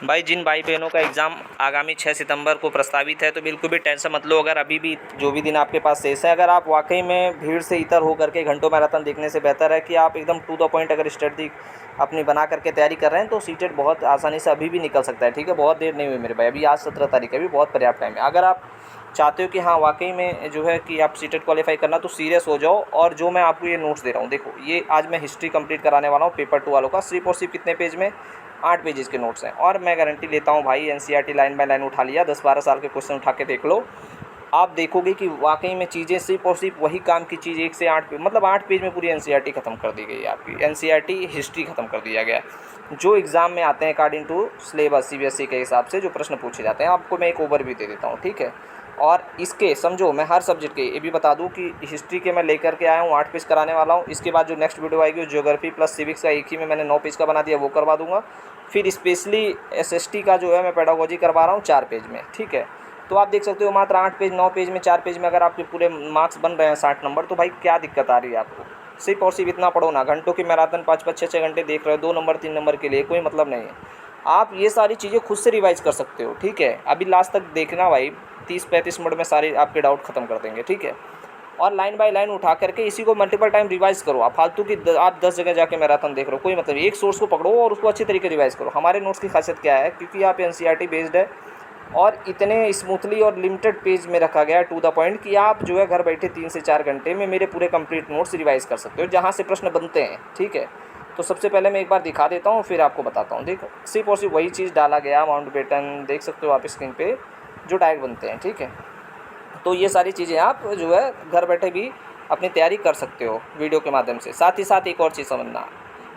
भाई जिन भाई बहनों का एग्ज़ाम आगामी 6 सितंबर को प्रस्तावित है तो बिल्कुल भी टेंशन मत लो। अगर अभी भी जो भी दिन आपके पास शेष है, अगर आप वाकई में भीड़ से इतर हो करके घंटों मैराथन देखने से बेहतर है कि आप एकदम टू द पॉइंट अगर स्टडी अपनी बना करके तैयारी कर रहे हैं तो सीटेट बहुत आसानी से अभी भी निकल सकता है। ठीक है, बहुत देर नहीं हुई मेरे भाई, अभी आज 17 तारीख है, अभी बहुत पर्याप्त टाइम है। अगर आप चाहते हो कि हाँ वाकई में जो है कि आप सीटेट क्वालिफाई करना, तो सीरियस हो जाओ। और जो मैं आपको ये नोट्स दे रहा हूँ, देखो ये आज मैं हिस्ट्री कंप्लीट कराने वाला हूँ पेपर 2 वालों का। सिर्फ और सिर्फ कितने पेज में, 8 पेजेस के नोट्स हैं। और मैं गारंटी लेता हूँ भाई, एनसीईआरटी लाइन बाय लाइन उठा लिया, 10-12 साल के क्वेश्चन उठा के देख लो, आप देखोगे कि वाकई में चीज़ें सिर्फ और सिर्फ वही काम की चीज़ 1 से 8 पेज, मतलब 8 पेज में पूरी एनसीईआरटी खत्म कर दी गई है। आपकी एनसीईआरटी हिस्ट्री खत्म कर दिया गया है। जो एग्ज़ाम में आते हैं अकॉर्डिंग टू सिलेबस सीबीएसई के हिसाब से जो प्रश्न पूछे जाते हैं, आपको मैं एक ओवरव्यू दे देता हूँ। ठीक है, और इसके समझो मैं हर सब्जेक्ट के ये भी बता दूं कि हिस्ट्री के मैं लेकर के आया हूँ 8 पेज कराने वाला हूँ। इसके बाद जो नेक्स्ट वीडियो आएगी वो ज्योग्राफी प्लस सिविक्स का एक ही में मैंने 9 पेज का बना दिया, वो करवा दूंगा। फिर स्पेशली एसएसटी का जो है मैं पेडागोजी करवा रहा हूँ 4 पेज में। ठीक है, तो आप देख सकते हो मात्र 8 पेज 9 पेज में 4 पेज में अगर आपके पूरे मार्क्स बन रहे हैं 60 नंबर, तो भाई क्या दिक्कत आ रही है आपको। सिर्फ और सिर्फ इतना पढ़ो ना, घंटों की मैराथन 5-5 6-6 घंटे देख रहे हो 2 नंबर 3 नंबर के लिए, कोई मतलब नहीं है। आप ये सारी चीज़ें खुद से रिवाइज कर सकते हो। ठीक है, अभी लास्ट तक देखना भाई, 30-35 मिनट में सारे आपके डाउट खत्म कर देंगे। ठीक है, और लाइन बाय लाइन उठा करके इसी को मल्टीपल टाइम रिवाइज करो। आप फालतू की आप 10 जगह जाके मैराथन देख रहे हो, कोई मतलब एक सोर्स को पकड़ो और उसको अच्छे तरीके रिवाइज करो। हमारे नोट्स की खासियत क्या है, क्योंकि आप एनसीईआरटी बेस्ड है और इतने स्मूथली और लिमिटेड पेज में रखा गया है टू द पॉइंट कि आप जो है घर बैठे 3 से 4 घंटे में मेरे पूरे कंप्लीट नोट्स रिवाइज कर सकते हो जहाँ से प्रश्न बनते हैं। ठीक है, तो सबसे पहले मैं एक बार दिखा देता हूँ, फिर आपको बताता हूँ। देखो सिर्फ और सिर्फ वही चीज़ डाला गया, माउंटबेटन देख सकते हो आप स्क्रीन पे जो डायरेक्ट बनते हैं। ठीक है, तो ये सारी चीज़ें आप जो है घर बैठे भी अपनी तैयारी कर सकते हो वीडियो के माध्यम से। साथ ही साथ एक और चीज़ समझना,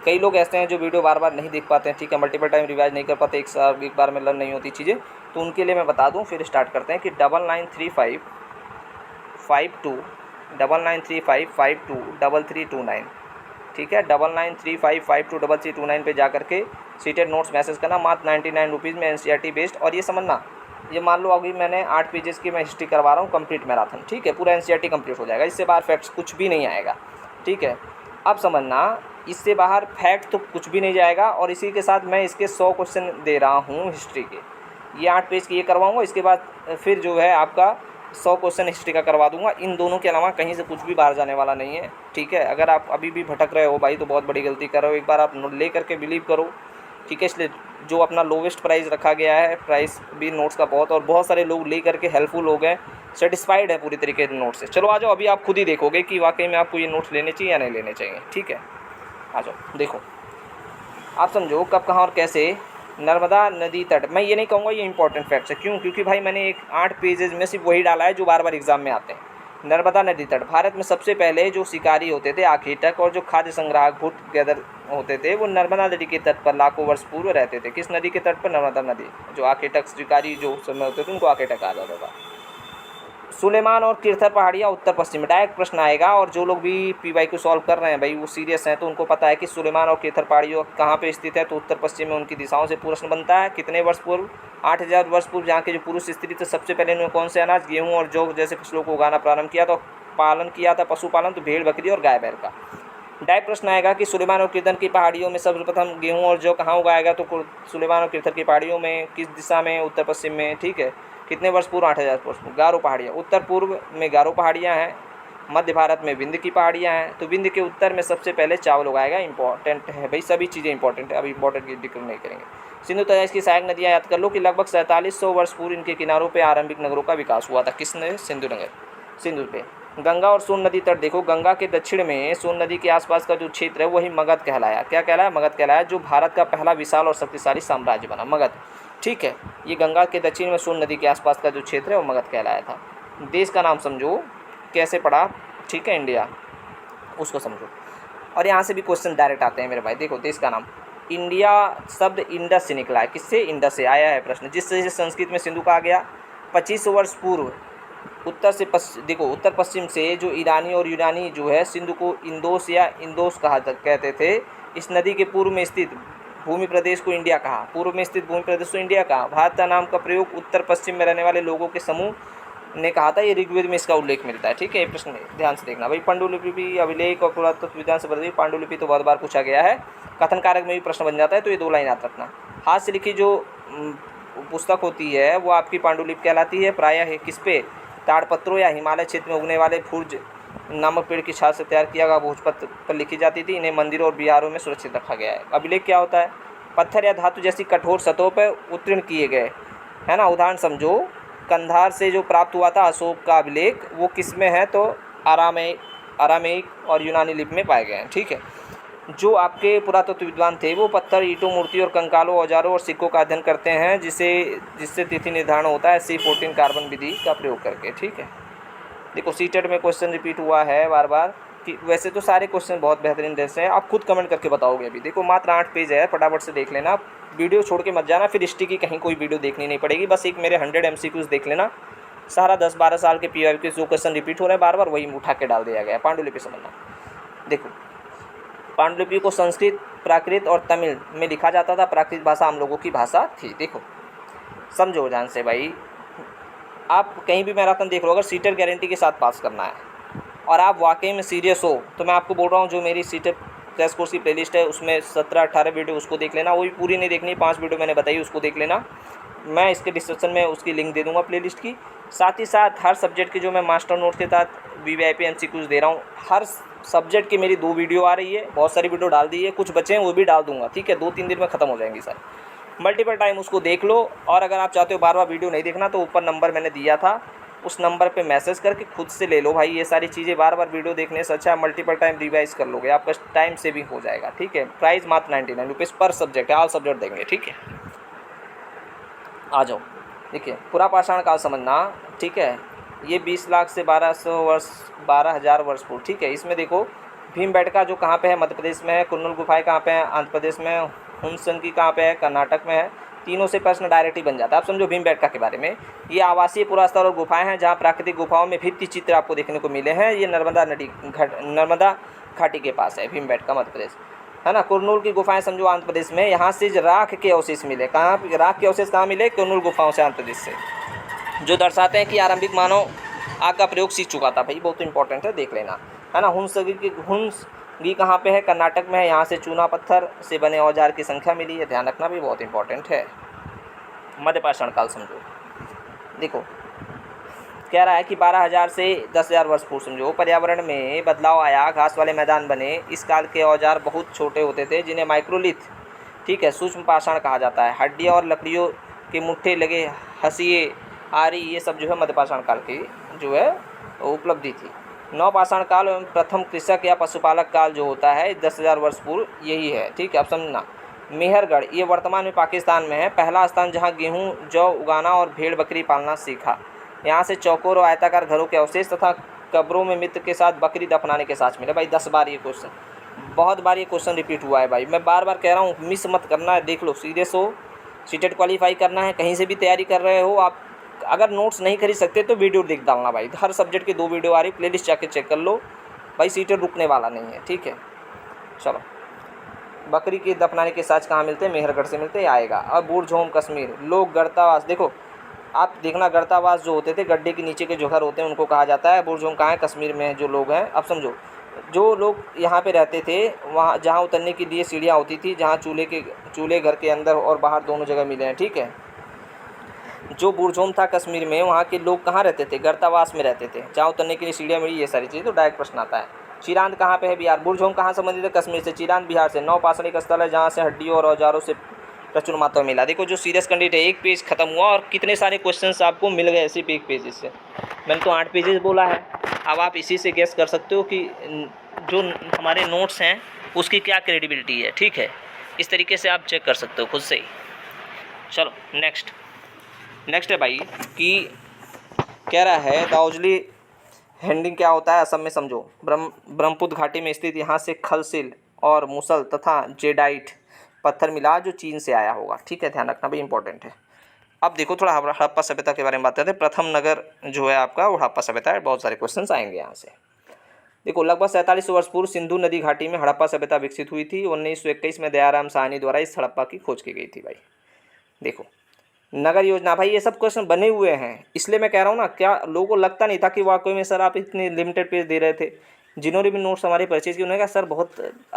कई लोग ऐसे हैं जो वीडियो बार बार नहीं देख पाते हैं। ठीक है, मल्टीपल टाइम रिवाइज नहीं कर पाते, एक बार में लर्न नहीं होती चीज़ें, तो उनके लिए मैं बता दूं। फिर स्टार्ट करते हैं कि 993552 ठीक है, 993552 पे जा करके सीटेड नोट्स मैसेज करना, मात्र 99 रुपीज़ में एनसीईआरटी बेस्ड। और ये समझना, ये मान लो अभी मैंने 8 पेजेस की मैं हिस्ट्री करवा रहा हूँ कंप्लीट मैराथन। ठीक है, पूरा एनसीईआरटी कंप्लीट हो जाएगा, इससे बाहर फैक्ट्स कुछ भी नहीं आएगा। ठीक है, अब समझना, इससे बाहर फैक्ट तो कुछ भी नहीं जाएगा। और इसी के साथ मैं इसके 100 क्वेश्चन दे रहा हूँ हिस्ट्री के, ये 8 पेज की ये करवाऊँगा, इसके बाद फिर जो है आपका 100 क्वेश्चन हिस्ट्री का करवा दूंगा। इन दोनों के अलावा कहीं से कुछ भी बाहर जाने वाला नहीं है। ठीक है, अगर आप अभी भी भटक रहे हो भाई तो बहुत बड़ी गलती कर रहे हो, एक बार आप ले करके बिलीव करो। ठीक है, इसलिए जो अपना लोवेस्ट प्राइस रखा गया है, प्राइस भी नोट्स का बहुत, और बहुत सारे लोग ले करके हेल्पफुल हो गए, सेटिस्फाइड है पूरी तरीके से नोट्स से। चलो आ जाओ, अभी आप खुद ही देखोगे कि वाकई में आपको ये नोट्स लेने चाहिए या नहीं लेने चाहिए। ठीक है, आ जाओ देखो, आप समझो कब कहाँ और कैसे। नर्मदा नदी तट, मैं ये नहीं कहूँगा ये इंपॉर्टेंट फैक्ट्स है, क्यों, क्योंकि भाई मैंने एक 8 पेजेज में सिर्फ वही डाला है जो बार बार एग्जाम में आते हैं। नर्मदा नदी तट, भारत में सबसे पहले जो शिकारी होते थे आखेटक और जो खाद्य संग्राहक भूट गैदर होते थे, वो नर्मदा नदी के तट पर लाखों वर्ष पूर्व रहते थे। किस नदी के तट पर? नर्मदा नदी। जो आखेटक शिकारी जो समय होते थे उनको आखेटक कहा जाता था। सुलेमान और किरथर पहाड़ियाँ उत्तर पश्चिम में, डायरेक्ट प्रश्न आएगा। और जो लोग भी पीवाई को सॉल्व कर रहे हैं भाई वो सीरियस हैं, तो उनको पता है कि सुलेमान और किरथर पहाड़ियों कहाँ पे स्थित है, तो उत्तर पश्चिम में उनकी दिशाओं से प्रश्न बनता है। कितने वर्ष पूर्व? 8000 वर्ष पूर्व। जहाँ के जो पुरुष स्त्री थे सबसे पहले उन्होंने कौन से अनाज, गेहूँ और जौ जैसे फसलों को उगाना प्रारंभ किया, तो पालन किया था पशुपालन, तो भेड़ बकरी और गाय बैल का। डायरेक्ट प्रश्न आएगा कि सुलेमान और किरथर की पहाड़ियों में सर्वप्रथम गेहूँ और जौ कहाँ उगाया गया, तो सुलेमान और किरथर की पहाड़ियों में किस दिशा में? उत्तर पश्चिम में। ठीक है, कितने वर्ष पूर्व? 8000 वर्ष पूर्व। गारो पहाड़ियाँ, उत्तर पूर्व में गारो पहाड़ियाँ हैं, मध्य भारत में विंध्य की पहाड़ियाँ हैं, तो विंध्य के उत्तर में सबसे पहले चावल उगाएगा। इंपॉर्टेंट है भाई, सभी चीज़ें इंपॉर्टेंट है, अभी इंपॉर्टेंट की जिक्र नहीं करेंगे। सिंधु तराई की सहायक नदियाँ याद कर लो कि लगभग 4700 वर्ष पूर्व इनके किनारों पर आरंभिक नगरों का विकास हुआ था। किसने? सिंधु पे। गंगा और सोन नदी तट देखो, गंगा के दक्षिण में सोन नदी के आसपास का जो क्षेत्र है वही मगध कहलाया। क्या कहलाया? मगध कहलाया, जो भारत का पहला विशाल और शक्तिशाली साम्राज्य बना, मगध। ठीक है, ये गंगा के दक्षिण में सोन नदी के आसपास का जो क्षेत्र है वो मगध कहलाया था। देश का नाम समझो, कैसे पढ़ा? ठीक है, इंडिया, उसको समझो। और यहाँ से भी क्वेश्चन डायरेक्ट आते हैं मेरे भाई। देखो देश का नाम, इंडिया शब्द इंडस से निकला है। किससे? इंडस से आया है प्रश्न, जिससे संस्कृत में सिंधु कहा गया। 2500 वर्ष पूर्व उत्तर से देखो उत्तर पश्चिम से जो ईरानी और यूनानी जो है सिंधु को इंदोस या इंदोस कहते थे। इस नदी के पूर्व में स्थित भूमि प्रदेश को इंडिया कहा, पूर्व में स्थित भूमि प्रदेश को इंडिया कहा। भारत का नाम का प्रयोग उत्तर पश्चिम में रहने वाले लोगों के समूह ने कहा था, ये ऋग्वेद में इसका उल्लेख मिलता है। ठीक है, ये प्रश्न ध्यान से देखना भाई। पांडुलिपि भी, अभिलेख और पुरातत्व विज्ञान से बदली, पांडुलिपि तो बहुत बार पूछा गया है, कथन कारक में भी प्रश्न बन जाता है, तो ये 2 लाइन याद रखना। हाथ से लिखी जो पुस्तक होती है वो आपकी पांडुलिपि कहलाती है। प्रायः किस पे, ताड़पत्रों या हिमालय क्षेत्र में उगने वाले फूर्ज नामक पेड़ की छाल से तैयार किया गया भोजपत्र पर लिखी जाती थी। इन्हें मंदिरों और बिहारों में सुरक्षित रखा गया है। अभिलेख क्या होता है, पत्थर या धातु जैसी कठोर सतहों पर उत्तीर्ण किए गए, है ना। उदाहरण समझो, कंधार से जो प्राप्त हुआ था अशोक का अभिलेख, वो किस में है, तो अरामेइक और यूनानी लिपि में पाए गए हैं। ठीक है, जो आपके पुरातत्व विद्वान थे वो पत्थर, ईंटों, मूर्ति और कंकालों, औजारों और सिक्कों का अध्ययन करते हैं, जिससे तिथि निर्धारण होता है C14 कार्बन विधि का प्रयोग करके। ठीक है, देखो सीटेट में क्वेश्चन रिपीट हुआ है बार बार कि वैसे तो सारे क्वेश्चन बहुत बेहतरीन जैसे हैं, आप खुद कमेंट करके बताओगे। अभी देखो मात्र 8 पेज है, फटाफट से देख लेना, वीडियो छोड़ के मत जाना, फिर हिस्ट्री की कहीं कोई वीडियो देखनी नहीं पड़ेगी। बस एक मेरे 100 MCQs देख लेना, सारा 10-12 साल के PYQ के जो क्वेश्चन रिपीट हो रहे हैं बार बार, वही उठा के डाल दिया गया है। पांडुलिपि समझना, देखो पांडुलिपि को संस्कृत, प्राकृत और तमिल में लिखा जाता था। प्राकृत भाषा हम लोगों की भाषा थी। देखो समझो ध्यान से भाई, आप कहीं भी मैराथन देख लो, अगर सीटेट गारंटी के साथ पास करना है और आप वाकई में सीरियस हो, तो मैं आपको बोल रहा हूँ जो मेरी सीटेट क्रैश कोर्स की प्लेलिस्ट है उसमें 17-18 वीडियो, उसको देख लेना। वो भी पूरी नहीं देखनी, 5 वीडियो मैंने बताई, उसको देख लेना। मैं इसके डिस्क्रिप्शन में उसकी लिंक दे दूँगा प्लेलिस्ट की। साथ ही साथ हर सब्जेक्ट की जो मैं मास्टर नोट के साथ VVIP MCQs दे रहा हूँ, हर सब्जेक्ट की मेरी 2 वीडियो आ रही है, बहुत सारी वीडियो डाल दी है, कुछ बचे हैं वो भी डाल दूँगा। ठीक है, 2-3 दिन में ख़त्म हो जाएंगी सर। मल्टीपल टाइम उसको देख लो, और अगर आप चाहते हो बार बार वीडियो नहीं देखना तो ऊपर नंबर मैंने दिया था, उस नंबर पे मैसेज करके खुद से ले लो भाई। ये सारी चीज़ें बार बार वीडियो देखने से अच्छा मल्टीपल टाइम रिवाइज कर लोगे, आपका टाइम सेविंग हो जाएगा। ठीक है, प्राइस मात्र 99 रुपीज़ पर सब्जेक्ट है, ऑल सब्जेक्ट देंगे। ठीक है, आ जाओ। देखिए पूरा पाषाण काल समझना। ठीक है, ये 20 लाख से 1200 वर्ष, 12,000 वर्ष पूर्व। ठीक है, इसमें देखो भीमबेटका जो कहाँ पे है, मध्य प्रदेश में है। कुन्नुल गुफाएं कहाँ पे है, आंध्र प्रदेश में है। हुनसंगी कहाँ पे है, कर्नाटक में है। तीनों से प्रश्न डायरेक्ट ही बन जाता है। आप समझो भीमबेटका के बारे में, ये आवासीय पुरास्थल और गुफाएं हैं जहाँ प्राकृतिक गुफाओं में भित्ति चित्र आपको देखने को मिले हैं। ये नर्मदा घाटी के पास है भीमबेटका, मध्य प्रदेश, है ना। कुरनूल की गुफाएं समझो आंध्र प्रदेश में, यहाँ से राख के अवशेष मिले। कहाँ राख के अवशेष कहाँ मिले, कुरनूल गुफाओं से, आंध्र प्रदेश से, जो दर्शाते हैं कि आरंभिक मानव आग का प्रयोग सीख चुका था। भाई बहुत इंपॉर्टेंट है, देख लेना, है ना। हुनसगी कहाँ पे है, कर्नाटक में है। यहाँ से चूना पत्थर से बने औजार की संख्या मिली है, ध्यान रखना भी बहुत इंपॉर्टेंट है। मध्य पाषाण काल समझो, देखो कह रहा है कि 12,000 से 10,000 वर्ष पूर्व समझो पर्यावरण में बदलाव आया, घास वाले मैदान बने। इस काल के औजार बहुत छोटे होते थे, जिन्हें माइक्रोलिथ, ठीक है, सूक्ष्म पाषाण कहा जाता है। हड्डियाँ और लकड़ियों के मुट्ठे लगे हंसिए, आरी, ये सब जो है मध्य पाषाण काल की जो है उपलब्धि थी। नव पाषाण काल एवं प्रथम कृषक या पशुपालक काल जो होता है 10,000 वर्ष पूर्व, यही है। ठीक है, अब समझना। मेहरगढ़ ये वर्तमान में पाकिस्तान में है, पहला स्थान जहाँ गेहूँ जौ उगाना और भेड़ बकरी पालना सीखा। यहाँ से चौकोर और आयताकार घरों के अवशेष तथा कब्रों में मित्र के साथ बकरी दफनाने के साथ मिले। भाई 10 बार ये क्वेश्चन, बहुत बार ये क्वेश्चन रिपीट हुआ है भाई। मैं बार बार कह रहा हूँ, मिस मत करना है, देख लो, सीरियस हो, सीटेट क्वालिफाई करना है, कहीं से भी तैयारी कर रहे हो आप। अगर नोट्स नहीं खरीद सकते तो वीडियो देख डालना भाई, हर सब्जेक्ट की 2 वीडियो आ रही, प्लेलिस्ट जाके चेक कर लो भाई, सीटेट रुकने वाला नहीं है। ठीक है, चलो। बकरी के दफनाने के साथ कहाँ मिलते हैं, मेहरगढ़ से मिलते हैं, आएगा। अब बुरझोम कश्मीर, लोग गढ़तावास, देखो आप देखना, गढ़तावास जो होते थे, गड्ढे के नीचे के जो घर होते हैं उनको कहा जाता है। बुरझोम कहाँ है, कश्मीर में है जो लोग हैं। अब समझो, जो लोग यहाँ पे रहते थे, वहाँ जहाँ उतरने के लिए सीढ़ियाँ होती थी, जहाँ चूल्हे घर के अंदर और बाहर दोनों जगह मिले हैं। ठीक है, जो बुरझोम था कश्मीर में, वहाँ के लोग कहाँ रहते थे, गढ़तावास में रहते थे, जहाँ उतरने के लिए सीढ़ियाँ मिली, ये सारी चीज़। तो डायरेक्ट प्रश्न आता है। चिरांद कहाँ पे है, बिहार। बुरझोम कहाँ संबंधित है, कश्मीर से। चिरांद बिहार से। नौ पाषाणिक स्थल है जहाँ से हड्डियों और औजारों से प्रचुर मात्रा में मिला। देखो जो सीरियस कैंडिडेट है, एक पेज खत्म हुआ और कितने सारे क्वेश्चंस आपको मिल गए ऐसे एक पेज से। मैंने तो 8 पेजेस बोला है। अब आप इसी से गेस कर सकते हो कि जो हमारे नोट्स हैं उसकी क्या क्रेडिबिलिटी है। ठीक है, इस तरीके से आप चेक कर सकते हो खुद से ही। चलो नेक्स्ट है भाई कि कह रहा है दाउजली हैंडिंग क्या होता है, असम में समझो। ब्रह्मपुत्र घाटी में स्थित यहाँ से खलसिल और मुसल तथा जेडाइट पत्थर मिला जो चीन से आया होगा। ठीक है, ध्यान रखना भी इंपॉर्टेंट है। अब देखो थोड़ा हड़प्पा सभ्यता के बारे में बात करते हैं। प्रथम नगर जो है आपका वो हड़प्पा सभ्यता है। बहुत सारे क्वेश्चंस आएंगे यहाँ से। देखो लगभग 4700 वर्ष पूर्व सिंधु नदी घाटी में हड़प्पा सभ्यता विकसित हुई थी। 1921 में दयाराम साहनी द्वारा इस हड़प्पा की खोज की गई थी भाई। देखो नगर योजना, भाई ये सब क्वेश्चन बने हुए हैं, इसलिए मैं कह रहा हूँ ना, क्या लोगों को लगता नहीं था कि वाकई में सर आप इतने लिमिटेड पेज दे रहे थे। जिन्होंने भी नोट्स हमारे परचेज किए उन्होंने कहा सर बहुत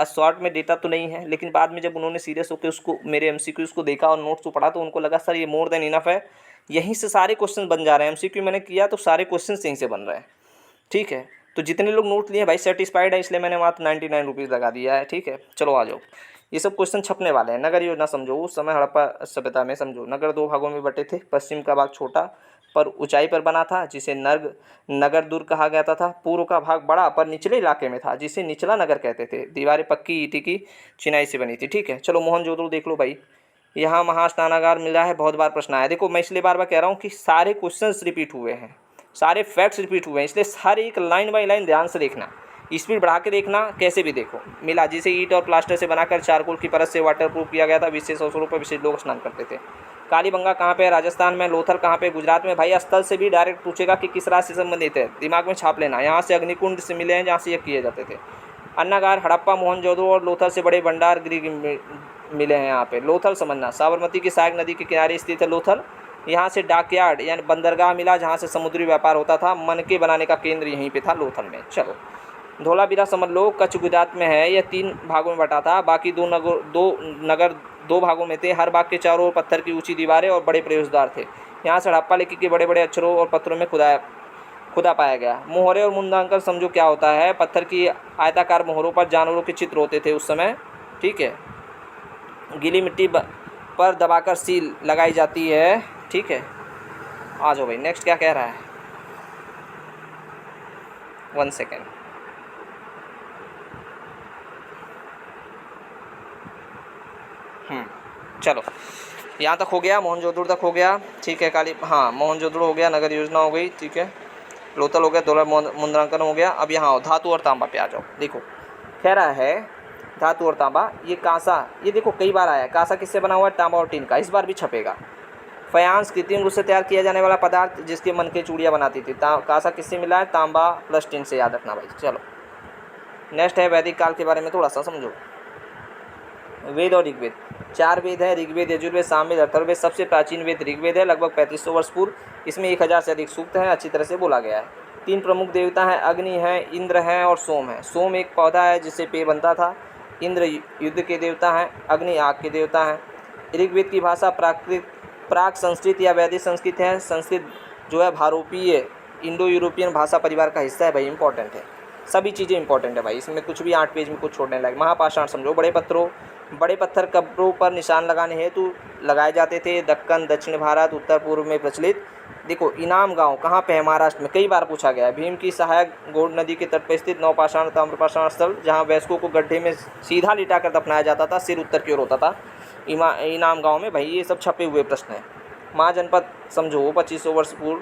शॉर्ट में डेटा तो नहीं है, लेकिन बाद में जब उन्होंने सीरियस होकर उसको मेरे एमसीक्यूज़ को देखा और नोट्स को पढ़ा तो उनको लगा सर ये मोर देन इनफ है, यहीं से सारे क्वेश्चन बन जा रहे हैं। एमसीक्यू मैंने किया तो सारे क्वेश्चन यहीं से बन रहे हैं। ठीक है, तो जितने लोग नोट लिए भाई सेटिस्फाइड है, इसलिए मैंने मात्र 99 रुपीज़ लगा दिया है। ठीक है, चलो आ जाओ। ये सब क्वेश्चन छपने वाले हैं। नगर योजना समझो, उस समय हड़प्पा सभ्यता में समझो नगर 2 भागों में बटे थे। पश्चिम का भाग छोटा पर ऊंचाई पर बना था जिसे नगर दुर्ग कहा जाता था। पूर्व का भाग बड़ा पर निचले इलाके में था जिसे निचला नगर कहते थे। दीवारें पक्की ईंट की चिनाई से बनी थी। ठीक है, चलो मोहनजोदड़ो देख लो भाई। यहाँ महास्नानागार मिला है, बहुत बार प्रश्न आया। देखो मैं इसलिए बार बार कह रहा हूँ कि सारे क्वेश्चन रिपीट हुए हैं, सारे फैक्ट्स रिपीट हुए हैं, इसलिए सारे एक लाइन बाई लाइन ध्यान से देखना, स्पीड बढ़ा के देखना, कैसे भी देखो। मिला जिसे ईंट और प्लास्टर से बनाकर चारकोल की परत से वाटरप्रूफ किया गया था। विशेष अवसरों पर विशेष लोग स्नान करते थे। कालीबंगा कहाँ पे है? राजस्थान में। लोथल कहाँ पे? गुजरात में। भाई स्थल से भी डायरेक्ट पूछेगा कि किस राज्य से संबंधित है, दिमाग में छाप लेना। यहाँ से अग्निकुंड से मिले हैं जहाँ से ये किए जाते थे। अन्नागार हड़प्पा, मोहनजोदड़ो और लोथल से बड़े भंडार गृह मिले हैं यहाँ पे। लोथल समझना, साबरमती की सहायक नदी के किनारे स्थित है लोथल। यहाँ से डॉकयार्ड यानी बंदरगाह मिला जहाँ से समुद्री व्यापार होता था। मनके बनाने का केंद्र यहीं पे था लोथल में। चलो धोलावीरा समझ लो, कच्छ गुजरात में है। यह 3 भागों में बटा था। बाकी दो नगर 2 भागों में थे। हर भाग के चारों ओर पत्थर की ऊंची दीवारें और बड़े प्रवेशद्वार थे। यहाँ से हड़प्पा लिपि के बड़े बड़े अक्षरों और पत्थरों में खुदा पाया गया। मोहरे और मुद्रांकन समझो क्या होता है। पत्थर की आयताकार मोहरों पर जानवरों के चित्र होते थे उस समय। ठीक है, गीली मिट्टी पर दबाकर सील लगाई जाती है। ठीक है, आ जाओ भाई नेक्स्ट क्या कह रहा है। 1 सेकेंड। चलो यहाँ तक हो गया, मोहनजोदड़ो तक हो गया। ठीक है, मोहनजोदड़ो हो गया, नगर योजना हो गई। ठीक है, लोथल हो गया, डॉलर मुद्रांकन हो गया। अब यहाँ धातु और तांबा पे आ जाओ। देखो कह रहा है धातु और तांबा, ये कांसा, ये देखो कई बार आया। कांसा किससे बना हुआ है? तांबा और टीन का। इस बार भी छपेगा। फयांस कृत्रिम रूप से तैयार किया जाने वाला पदार्थ जिसके मन के चूड़ियाँ बनाती थी। कांसा किससे मिला है? तांबा प्लस टीन से, याद रखना भाई। चलो नेक्स्ट है वैदिक काल के बारे में थोड़ा सा समझो। वेद और ऋग्वेद, 4 वेद है, ऋग्वेद, यजुर्वेद, सामवेद, अथर्ववेद। सबसे प्राचीन वेद ऋग्वेद है, लगभग 3500 वर्ष पूर्व। इसमें 1000 से अधिक सूक्त हैं, अच्छी तरह से बोला गया है। 3 प्रमुख देवता हैं, अग्नि हैं, इंद्र हैं और सोम है। सोम एक पौधा है जिससे पेय बनता था। इंद्र युद्ध के देवता हैं, अग्नि आग के देवता हैं। ऋग्वेद की भाषा प्राक संस्कृत या वैदिक संस्कृत है। संस्कृत जो है भारोपीय इंडो यूरोपियन भाषा परिवार का हिस्सा है भाई। इंपॉर्टेंट है, सभी चीज़ें इंपॉर्टेंट है भाई, इसमें कुछ भी 8 पेज में कुछ छोड़ने लायक। महापाषाण समझो, बड़े पत्थर कब्रों पर निशान लगाने हेतु लगाए जाते थे। दक्कन, दक्षिण भारत, उत्तर पूर्व में प्रचलित। देखो इनाम गांव कहाँ पे है? महाराष्ट्र में, कई बार पूछा गया है। भीम की सहायक गौड़ नदी के तट पर स्थित नवपाषाण ताम्रपाषाण स्थल, जहाँ वयस्कों को गड्ढे में सीधा लिटाकर दफनाया जाता था, सिर उत्तर की ओर होता था। इनाम गांव में भाई ये सब छपे हुए प्रश्न हैं। महाजनपद समझो, 2500 वर्ष पूर्व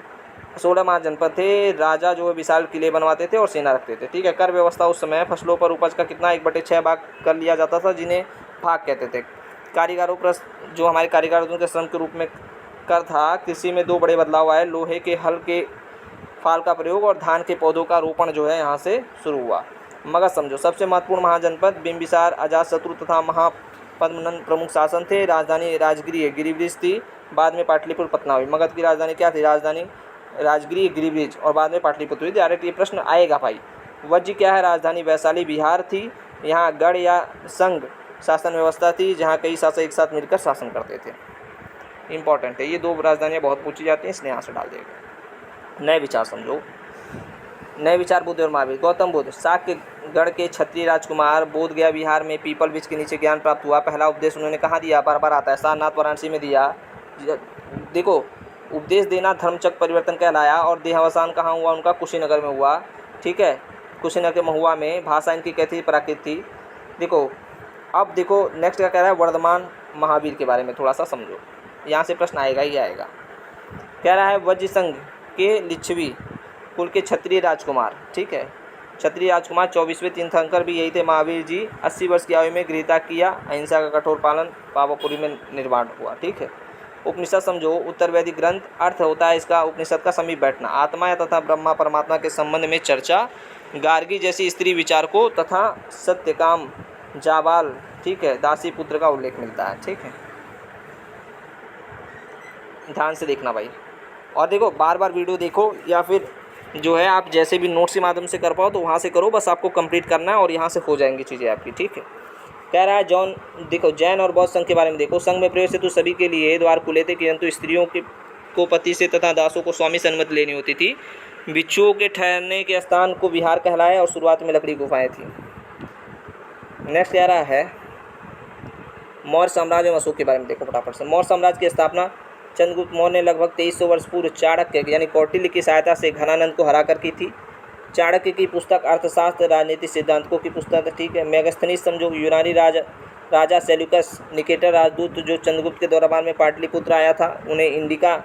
16 महाजनपद थे। राजा जो है विशाल किले बनवाते थे और सेना रखते थे। ठीक है, कर व्यवस्था उस समय फसलों पर उपज का कितना 1/6 भाग कर लिया जाता था, जिन्हें भाग कहते थे। कारीगरों पर जो हमारे कारीगरों के श्रम के रूप में कर था। कृषि में 2 बड़े बदलाव आए। लोहे के हल के फाल का प्रयोग और धान के पौधों का रोपण जो है यहाँ से शुरू हुआ। मगध समझो, सबसे महत्वपूर्ण महाजनपद बिंबिसार, अजातशत्रु तथा महापद्मनंद प्रमुख शासन थे। राजधानी राजगृह गिरिब्रिज थी, बाद में पाटलिपुत्र पटना हुई। मगध की राजधानी क्या थी? राजधानी राजगृह गिरिब्रिज और बाद में पाटलिपुत्र हुई। डायरेक्ट ये प्रश्न आएगा भाई। वज्र क्या है? राजधानी वैशाली बिहार थी। यहाँ गढ़ या संघ शासन व्यवस्था थी, जहाँ कई शासक एक साथ मिलकर शासन करते थे। इंपॉर्टेंट है, ये 2 राजधानियाँ बहुत पूछी जाती हैं, इसलिए यहाँ से डाल देगा। नए विचार समझो, नए विचार बुद्ध और महावीर। गौतम बुद्ध साक्यगढ़ के क्षत्रिय राजकुमार, बोध गया बिहार में पीपल वृक्ष के नीचे ज्ञान प्राप्त हुआ। पहला उपदेश उन्होंने कहाँ दिया? बार बार आता है, सारनाथ वाराणसी में दिया। देखो उपदेश देना धर्मचक्र परिवर्तन कहलाया। और देहावसान कहाँ हुआ उनका? कुशीनगर में हुआ। ठीक है, कुशीनगर के महुआ में। भाषा इनकी कैसी प्राकृत थी? देखो अब देखो नेक्स्ट क्या कह रहा है? वर्धमान महावीर के बारे में थोड़ा सा समझो, यहाँ से प्रश्न आएगा ही आएगा। कह रहा है वज्र संघ के लिच्छवी कुल के क्षत्रिय राजकुमार। ठीक है, क्षत्रिय राजकुमार 24वें तीर्थंकर भी यही थे। महावीर जी 80 वर्ष की आयु में गृहत्याग किया। अहिंसा का कठोर पालन पावापुरी में निर्माण हुआ। ठीक है, उपनिषद समझो, उत्तर वैदिक ग्रंथ। अर्थ होता है इसका उपनिषद का समीप बैठना। आत्मा या तथा ब्रह्मा परमात्मा के संबंध में चर्चा। गार्गी जैसी स्त्री विचार को तथा सत्यकाम जाबाल, ठीक है, दासी पुत्र का उल्लेख मिलता है। ठीक है, ध्यान से देखना भाई। और देखो बार बार वीडियो देखो या फिर जो है आप जैसे भी नोट्स के माध्यम से कर पाओ तो वहाँ से करो, बस आपको कंप्लीट करना है और यहाँ से हो जाएंगी चीज़ें आपकी, ठीक है। कह रहा है जॉन, देखो जैन और बौद्ध संघ के बारे में देखो। संघ में प्रवेश हेतु सभी के लिए द्वार खुले थे, किंतु स्त्रियों के को पति से तथा दासों को स्वामी से अनुमति लेनी होती थी। बिच्छुओं के ठहरने के स्थान को विहार कहलाया और शुरुआत में लकड़ी गुफाएं थी। नेक्स्ट कह रहा है मौर्य साम्राज्य और अशोक के बारे में देखो फटाफट से। मौर्य साम्राज्य की स्थापना चंद्रगुप्त मौर्य ने लगभग 2300 वर्ष पूर्व चाणक्य यानी कौटिल्य की सहायता से घनानंद को हराकर की थी। चाणक्य की पुस्तक अर्थशास्त्र राजनीतिक सिद्धांतों की पुस्तक, ठीक है। मेगास्थनीज समझो यूनानी राजा सेल्यूकस निकेटर राजदूत जो चंद्रगुप्त के दरबार में पाटलिपुत्र आया था, उन्हें इंडिका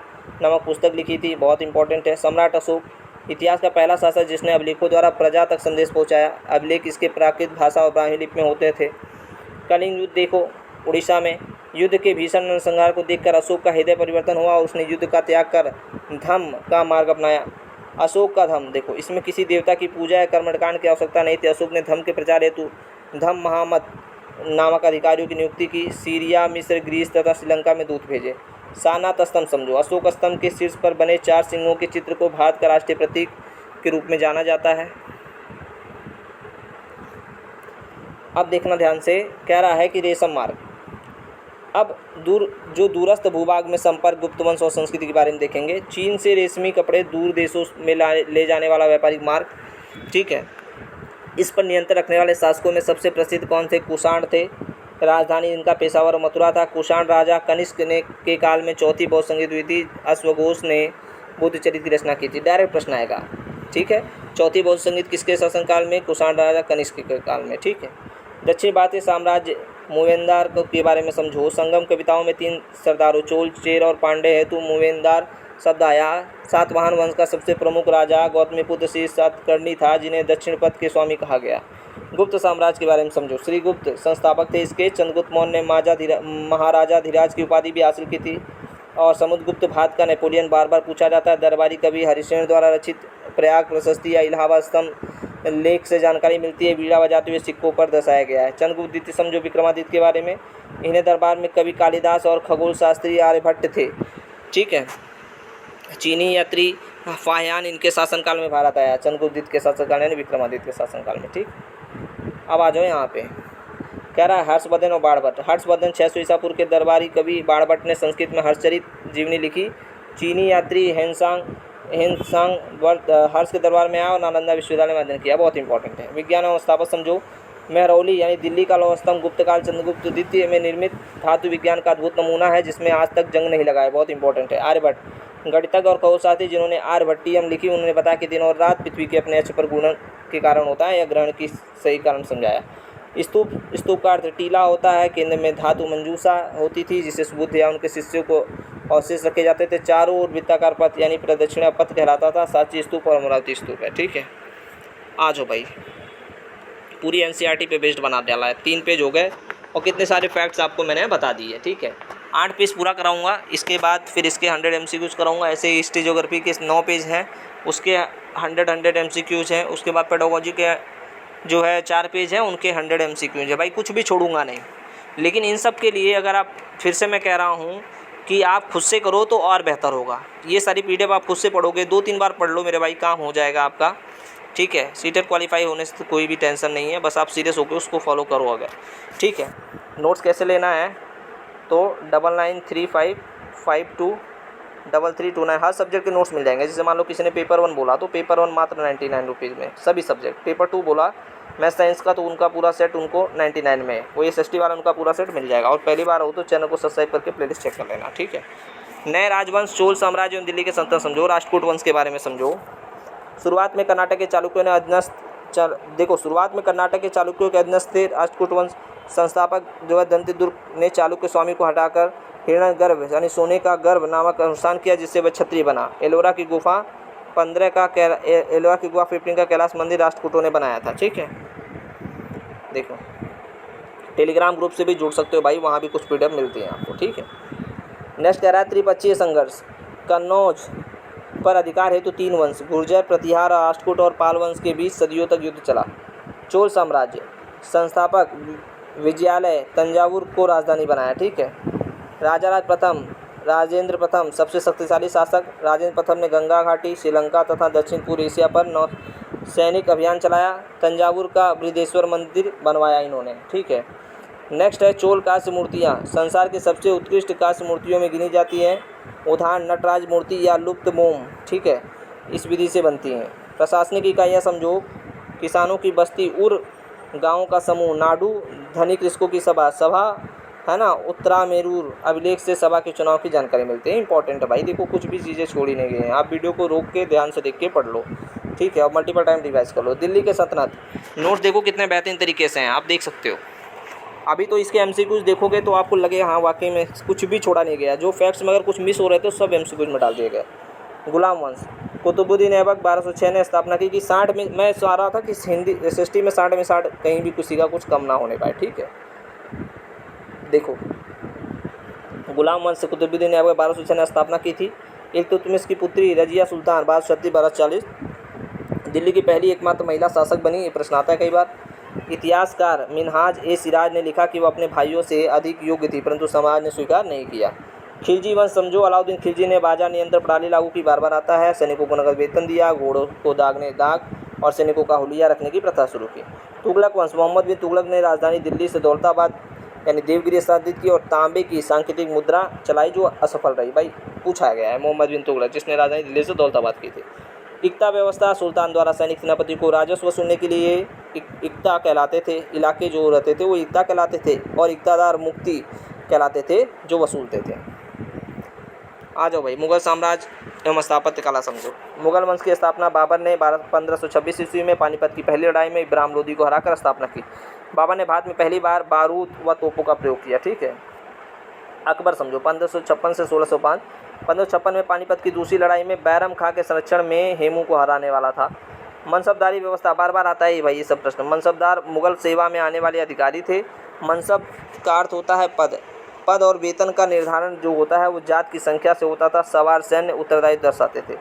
नामक पुस्तक लिखी थी, बहुत इंपॉर्टेंट है। सम्राट अशोक इतिहास का पहला शासक जिसने अभिलेखों द्वारा प्रजा तक संदेश पहुंचाया। अभिलेख इसके प्राकृत भाषा और ब्राह्मी लिपि में होते थे। कलिंग युद्ध देखो उड़ीसा में, युद्ध के भीषण नरसंहार को देखकर अशोक का हृदय परिवर्तन हुआ और उसने युद्ध का त्याग कर धम्म का मार्ग अपनाया। अशोक का धम्म देखो, इसमें किसी देवता की पूजा या कर्मकांड की आवश्यकता नहीं थी। अशोक ने धम्म के प्रचार हेतु धम्म महामत नामक अधिकारियों की नियुक्ति की। सीरिया, मिस्र, ग्रीस तथा श्रीलंका में दूत भेजे। सारनाथ स्तंभ समझो, अशोक स्तंभ के शीर्ष पर बने 4 सिंहों के चित्र को भारत का राष्ट्रीय प्रतीक के रूप में जाना जाता है। अब देखना ध्यान से, कह रहा है कि रेशम मार्ग। अब दूरस्थ भूभाग में संपर्क, गुप्त वंश और संस्कृति के बारे में देखेंगे। चीन से रेशमी कपड़े दूर देशों में ले जाने वाला व्यापारिक मार्ग, ठीक है। इस पर नियंत्रण रखने वाले शासकों में सबसे प्रसिद्ध कौन थे? कुषाण थे। राजधानी इनका पेशावर और मथुरा था। कुषाण राजा कनिष्क ने के काल में चौथी बौद्ध संगीत हुई थी। अश्वघोष ने बुद्ध चरित्र की रचना की थी। डायरेक्ट प्रश्न आएगा, ठीक है। चौथी बौद्ध संगीत किसके शासनकाल में? कुषाण राजा कनिष्क के काल में, ठीक है। दक्षिण भारतीय साम्राज्य मूवेंदार के बारे में समझो। संगम कविताओं में 3 सरदारों चोल, चेर और पांडे हेतु मूवेंदार शब्द आया। सातवाहन वंश का सबसे प्रमुख राजा गौतमीपुत्र श्री सातकर्णी था, जिन्हें दक्षिण पथ के स्वामी कहा गया। गुप्त साम्राज्य के बारे में समझो। श्रीगुप्त संस्थापक थे इसके। चंद्रगुप्त मौर्य ने महाराजा धीराज की उपाधि भी हासिल की थी। और समुद्रगुप्त भारत का नेपोलियन बार बार पूछा जाता है। दरबारी कवि हरिशेन द्वारा रचित प्रयाग प्रशस्ति या इलाहाबाद स्तंभ लेख से जानकारी मिलती है। वीणा बजाते हुए सिक्कों पर दर्शाया गया है। चंद्रगुप्त द्वितीय समझो विक्रमादित्य के बारे में। इन्हें दरबार में कवि कालिदास और खगोल शास्त्री आर्यभट्ट थे, ठीक है। चीनी यात्री फाह्यान इनके शासनकाल में भारत आया। चंद्रगुप्त द्वितीय के शासनकाल यानी विक्रमादित्य के शासनकाल में, ठीक। अब आ जाओ यहाँ पे, कह रहा है हर्षवर्धन और बाणभट्ट। हर्षवर्धन 600 ईसा पूर्व के दरबारी कवि। बाणभट्ट ने संस्कृत में हर्षचरित जीवनी लिखी। चीनी यात्री हेनसांग हर्ष के दरबार में आया और नालंदा विश्वविद्यालय में अध्ययन किया। बहुत इंपॉर्टेंट है। विज्ञान और स्थापत्य समझो। मेहरौली यानी दिल्ली का लौह स्तंभ गुप्त काल चंद्रगुप्त द्वितीय में निर्मित धातु विज्ञान का अद्भुत नमूना है, जिसमें आज तक जंग नहीं लगा है। बहुत इंपॉर्टेंट है। आर्यभट्ट गणितज्ञ और खगोलशास्त्री जिन्होंने आर्यभट्टियम लिखी, उन्होंने बताया कि दिन और रात पृथ्वी के अपने अक्ष पर घूर्णन के कारण होता है, या ग्रहण की सही कारण समझाया। स्तूप का अर्थ टीला होता है। केंद्र में धातु मंजूषा होती थी, जिसे बुद्ध या उनके शिष्यों को अवशेष रखे जाते थे। चारों ओर वृत्ताकार पथ यानी प्रदक्षिणा पथ कहलाता था। सांची स्तूप और अमरावती स्तूप है, ठीक है। आ जाओ भाई, पूरी एनसीईआरटी पे बेस्ड बना डाला है। 3 पेज हो गए और कितने सारे फैक्ट्स आपको मैंने बता दिए, ठीक है। 8 पेज पूरा कराऊंगा, इसके बाद फिर इसके 100 MCQs कराऊंगा। ऐसे ही हिस्ट्री ज्योग्राफी के 9 पेज हैं, उसके 100 MCQs हैं। उसके बाद पेडागोजी के जो है 4 पेज हैं, उनके 100 MCQs है। भाई कुछ भी छोड़ूंगा नहीं, लेकिन इन सब के लिए अगर आप, फिर से मैं कह रहा हूँ कि आप खुद से करो तो और बेहतर होगा। ये सारी PDF आप खुद से पढ़ोगे, 2-3 बार पढ़ लो मेरे भाई, काम हो जाएगा आपका, ठीक है। सीटेट क्वालिफाई होने से तो कोई भी टेंशन नहीं है, बस आप सीरियस होकर उसको फॉलो करो अगर, ठीक है। नोट्स कैसे लेना है तो 9935523329 हर सब्जेक्ट के नोट्स मिल जाएंगे। जैसे मान लो किसी ने पेपर 1 बोला तो पेपर 1 मात्र 99 रुपीज़ में सभी सब्जेक्ट। पेपर 2 बोला मैथ साइंस का तो उनका पूरा सेट उनको 99 में, वो SST वाला उनका पूरा सेट मिल जाएगा। और पहली बार हो तो चैनल को सब्सक्राइब करके प्लेलिस्ट चेक कर लेना, ठीक है। नए राजवंश चोल साम्राज्य एवं दिल्ली के सल्तनत समझो। राष्ट्रकूट वंश के बारे में समझो। शुरुआत में कर्नाटक के चालुक्यों ने शुरुआत में कर्नाटक के चालुक्यों के अधीनस्थ थे राष्ट्रकूट वंश। संस्थापक जो है दंतिदुर्ग ने चालुक्य स्वामी को हटाकर हिरण्यगर्भ यानी सोने का गर्भ नामक अनुष्ठान किया, जिससे वह क्षत्रिय बना। एलोरा की गुफा 15 का कैलाश मंदिर राष्ट्रकूटों ने बनाया था, ठीक है। देखो टेलीग्राम ग्रुप से भी जुड़ सकते हो भाई, वहाँ भी कुछ PDF मिलती है आपको, ठीक है। नेक्स्ट कह रहा है त्रिपक्षीय संघर्ष। कन्नौज पर अधिकार हेतु 3 वंश गुर्जर, प्रतिहार, राष्ट्रकूट और पाल वंश के बीच सदियों तक युद्ध चला। चोल साम्राज्य संस्थापक विजयालय तंजावुर को राजधानी बनाया, ठीक है। राजाराज प्रथम राजेंद्र प्रथम सबसे शक्तिशाली शासक। राजेंद्र प्रथम ने गंगा घाटी, श्रीलंका तथा दक्षिण पूर्व एशिया पर सैनिक अभियान चलाया। तंजावुर का बृहदेश्वर मंदिर बनवाया इन्होंने, ठीक है। नेक्स्ट है चोल कांस्य मूर्तियाँ संसार के सबसे उत्कृष्ट कांस्य मूर्तियों में गिनी जाती हैं। उदाहरण नटराज मूर्ति या लुप्त मोम, ठीक है, इस विधि से बनती हैं। प्रशासनिक इकाइयाँ समझो, किसानों की बस्ती उर, गाँव का समूह नाडू, धनी कृषकों की सभा सभा, है ना, उत्तरामेरूर। अभिलेख से सभा के चुनाव की जानकारी मिलती है। इंपॉर्टेंट है भाई, देखो कुछ भी चीज़ें छोड़ी नहीं गई हैं। आप वीडियो को रोक के ध्यान से देख के पढ़ लो, ठीक है, और मल्टीपल टाइम रिवाइज कर लो। दिल्ली के सल्तनत नोट्स देखो कितने बेहतरीन तरीके से हैं, आप देख सकते हो। अभी तो इसके एमसीक्यूज देखोगे तो आपको लगेगा हाँ वाकई में कुछ भी छोड़ा नहीं गया। जो फैक्ट्स में अगर कुछ मिस हो रहे थे सब एमसीक्यूज में डाल दिए गए। गुलाम वंश, कुतुबुद्दीन ऐबक 1206 ने स्थापना की। 60 में मैं चाह रहा था कि हिंदी SST में 60 में 60 कहीं भी किसी का कुछ कम ना होने पाए, ठीक है। देखो गुलाम वंश से कुतुबुद्दीन ऐबक 1206 ने स्थापना की थी। इल्तुतमिश की पुत्री रजिया सुल्तान 1236-1240 दिल्ली की पहली एकमात्र महिला शासक बनी। ये प्रश्न आता है कई बार। इतिहासकार मिनहाज ए सिराज ने लिखा कि वह अपने भाइयों से अधिक योग्य थी, परंतु समाज ने स्वीकार नहीं किया। खिलजी वंश समझो, अलाउद्दीन खिलजी ने बाजार नियंत्रण प्रणाली लागू की, बार बार आता है। सैनिकों को नगद वेतन दिया, घोड़ों को दाग और सैनिकों का हुलिया रखने की प्रथा शुरू की। तुगलक वंश, मोहम्मद बिन तुगलक ने राजधानी दिल्ली से दौलताबाद यानी देवगिरी स्थापित की और तांबे की सांकेतिक मुद्रा चलाई जो असफल रही। भाई पूछा गया है, मोहम्मद बिन तुगलक जिसने राजधानी दिल्ली से दौलताबाद की थी। इक्ता व्यवस्था, सुल्तान द्वारा सैनिक सेनापति को राजस्व वसूलने के लिए इक्ता कहलाते थे। इलाके जो रहते थे वो इक्ता कहलाते थे और इक्तादार मुक्ति कहलाते थे जो वसूलते थे। आ जाओ भाई, मुगल साम्राज्य एवं स्थापत्य कला समझो। मुगल वंश की स्थापना बाबर ने 1526 ईस्वी में पानीपत की पहली लड़ाई में इब्राहिम लोदी को हराकर स्थापना की। बाबर ने भारत में पहली बार बारूद व तोपों का प्रयोग किया, ठीक है। अकबर समझो, 1556 से 1605। 1556 में पानीपत की दूसरी लड़ाई में बैरम खां के संरक्षण में हेमू को हराने वाला था। मनसबदारी व्यवस्था, बार बार आता है भाई ये सब प्रश्न। मनसबदार मुगल सेवा में आने वाले अधिकारी थे। मनसब का अर्थ होता है पद। पद और वेतन का निर्धारण जो होता है वो जात की संख्या से होता था। सवार सैन्य उत्तरदायित्व दर्शाते थे।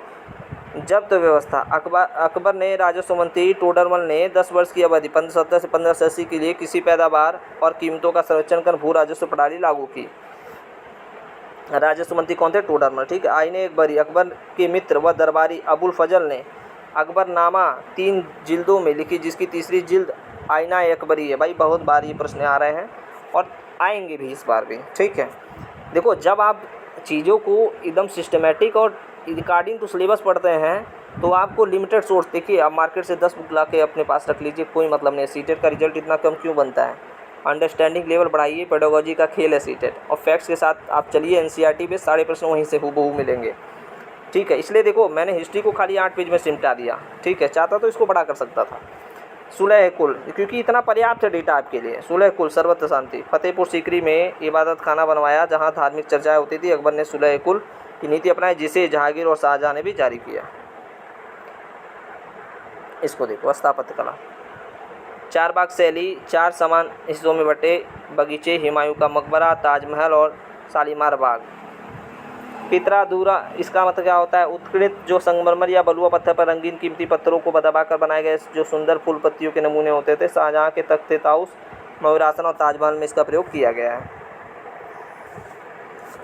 जब्त व्यवस्था, अकबर ने राजस्व मंत्री टोडरमल ने 10 वर्ष की अवधि 1570 से 1580 के लिए किसी पैदावार और कीमतों का संरक्षण कर भू राजस्व प्रणाली लागू की। राजस्व मंत्री कौन थे? टोडरमल, ठीक है। आईने अकबरी, अकबर के मित्र व दरबारी अबुल फजल ने अकबरनामा 3 जिल्दों में लिखी, जिसकी तीसरी जिल्द आईना अकबरी है। भाई बहुत बार ये प्रश्न आ रहे हैं और आएंगे भी इस बार भी, ठीक है। देखो जब आप चीज़ों को एकदम सिस्टमेटिक और अकॉर्डिंग टू सिलेबस पढ़ते हैं तो आपको लिमिटेड सोर्स, देखिए आप मार्केट से 10 बुक ला के अपने पास रख लीजिए, कोई मतलब नहीं। सीटेट का रिजल्ट इतना कम क्यों बनता है? अंडरस्टैंडिंग लेवल बढ़ाइए, पेडागोजी का खेल है सीटेट, और फैक्ट्स के साथ आप चलिए। एनसीईआरटी पे सारे प्रश्न वहीं से हूबहू मिलेंगे, ठीक है। इसलिए देखो मैंने हिस्ट्री को खाली 8 पेज में सिमटा दिया, ठीक है। चाहता तो इसको बड़ा कर सकता था। सुलह कुल, क्योंकि इतना पर्याप्त है डेटा आपके लिए। सुलह कुल, सर्वत्र शांति। फतेहपुर सीकरी में इबादत खाना बनवाया जहाँ धार्मिक चर्चाएँ होती थी। अकबर ने सुलह कुल की नीति अपनाई, जिसे जहांगीर और शाहजहाँ ने भी जारी किया। इसको देखो, स्थापत्य कला। 4 बाग शैली, 4 समान हिस्सों में बटे बगीचे, हुमायूं का मकबरा, ताजमहल और शालीमार बाग। पितरा दूरा, इसका मतलब क्या होता है? उत्कीर्णित जो संगमरमर या बलुआ पत्थर पर रंगीन कीमती पत्थरों को दबाकर बनाए गए जो सुंदर फूल पत्तियों के नमूने होते थे। शाहजहाँ के तख्ते ताउस, मयूरासन और ताजमहल में इसका प्रयोग किया गया है।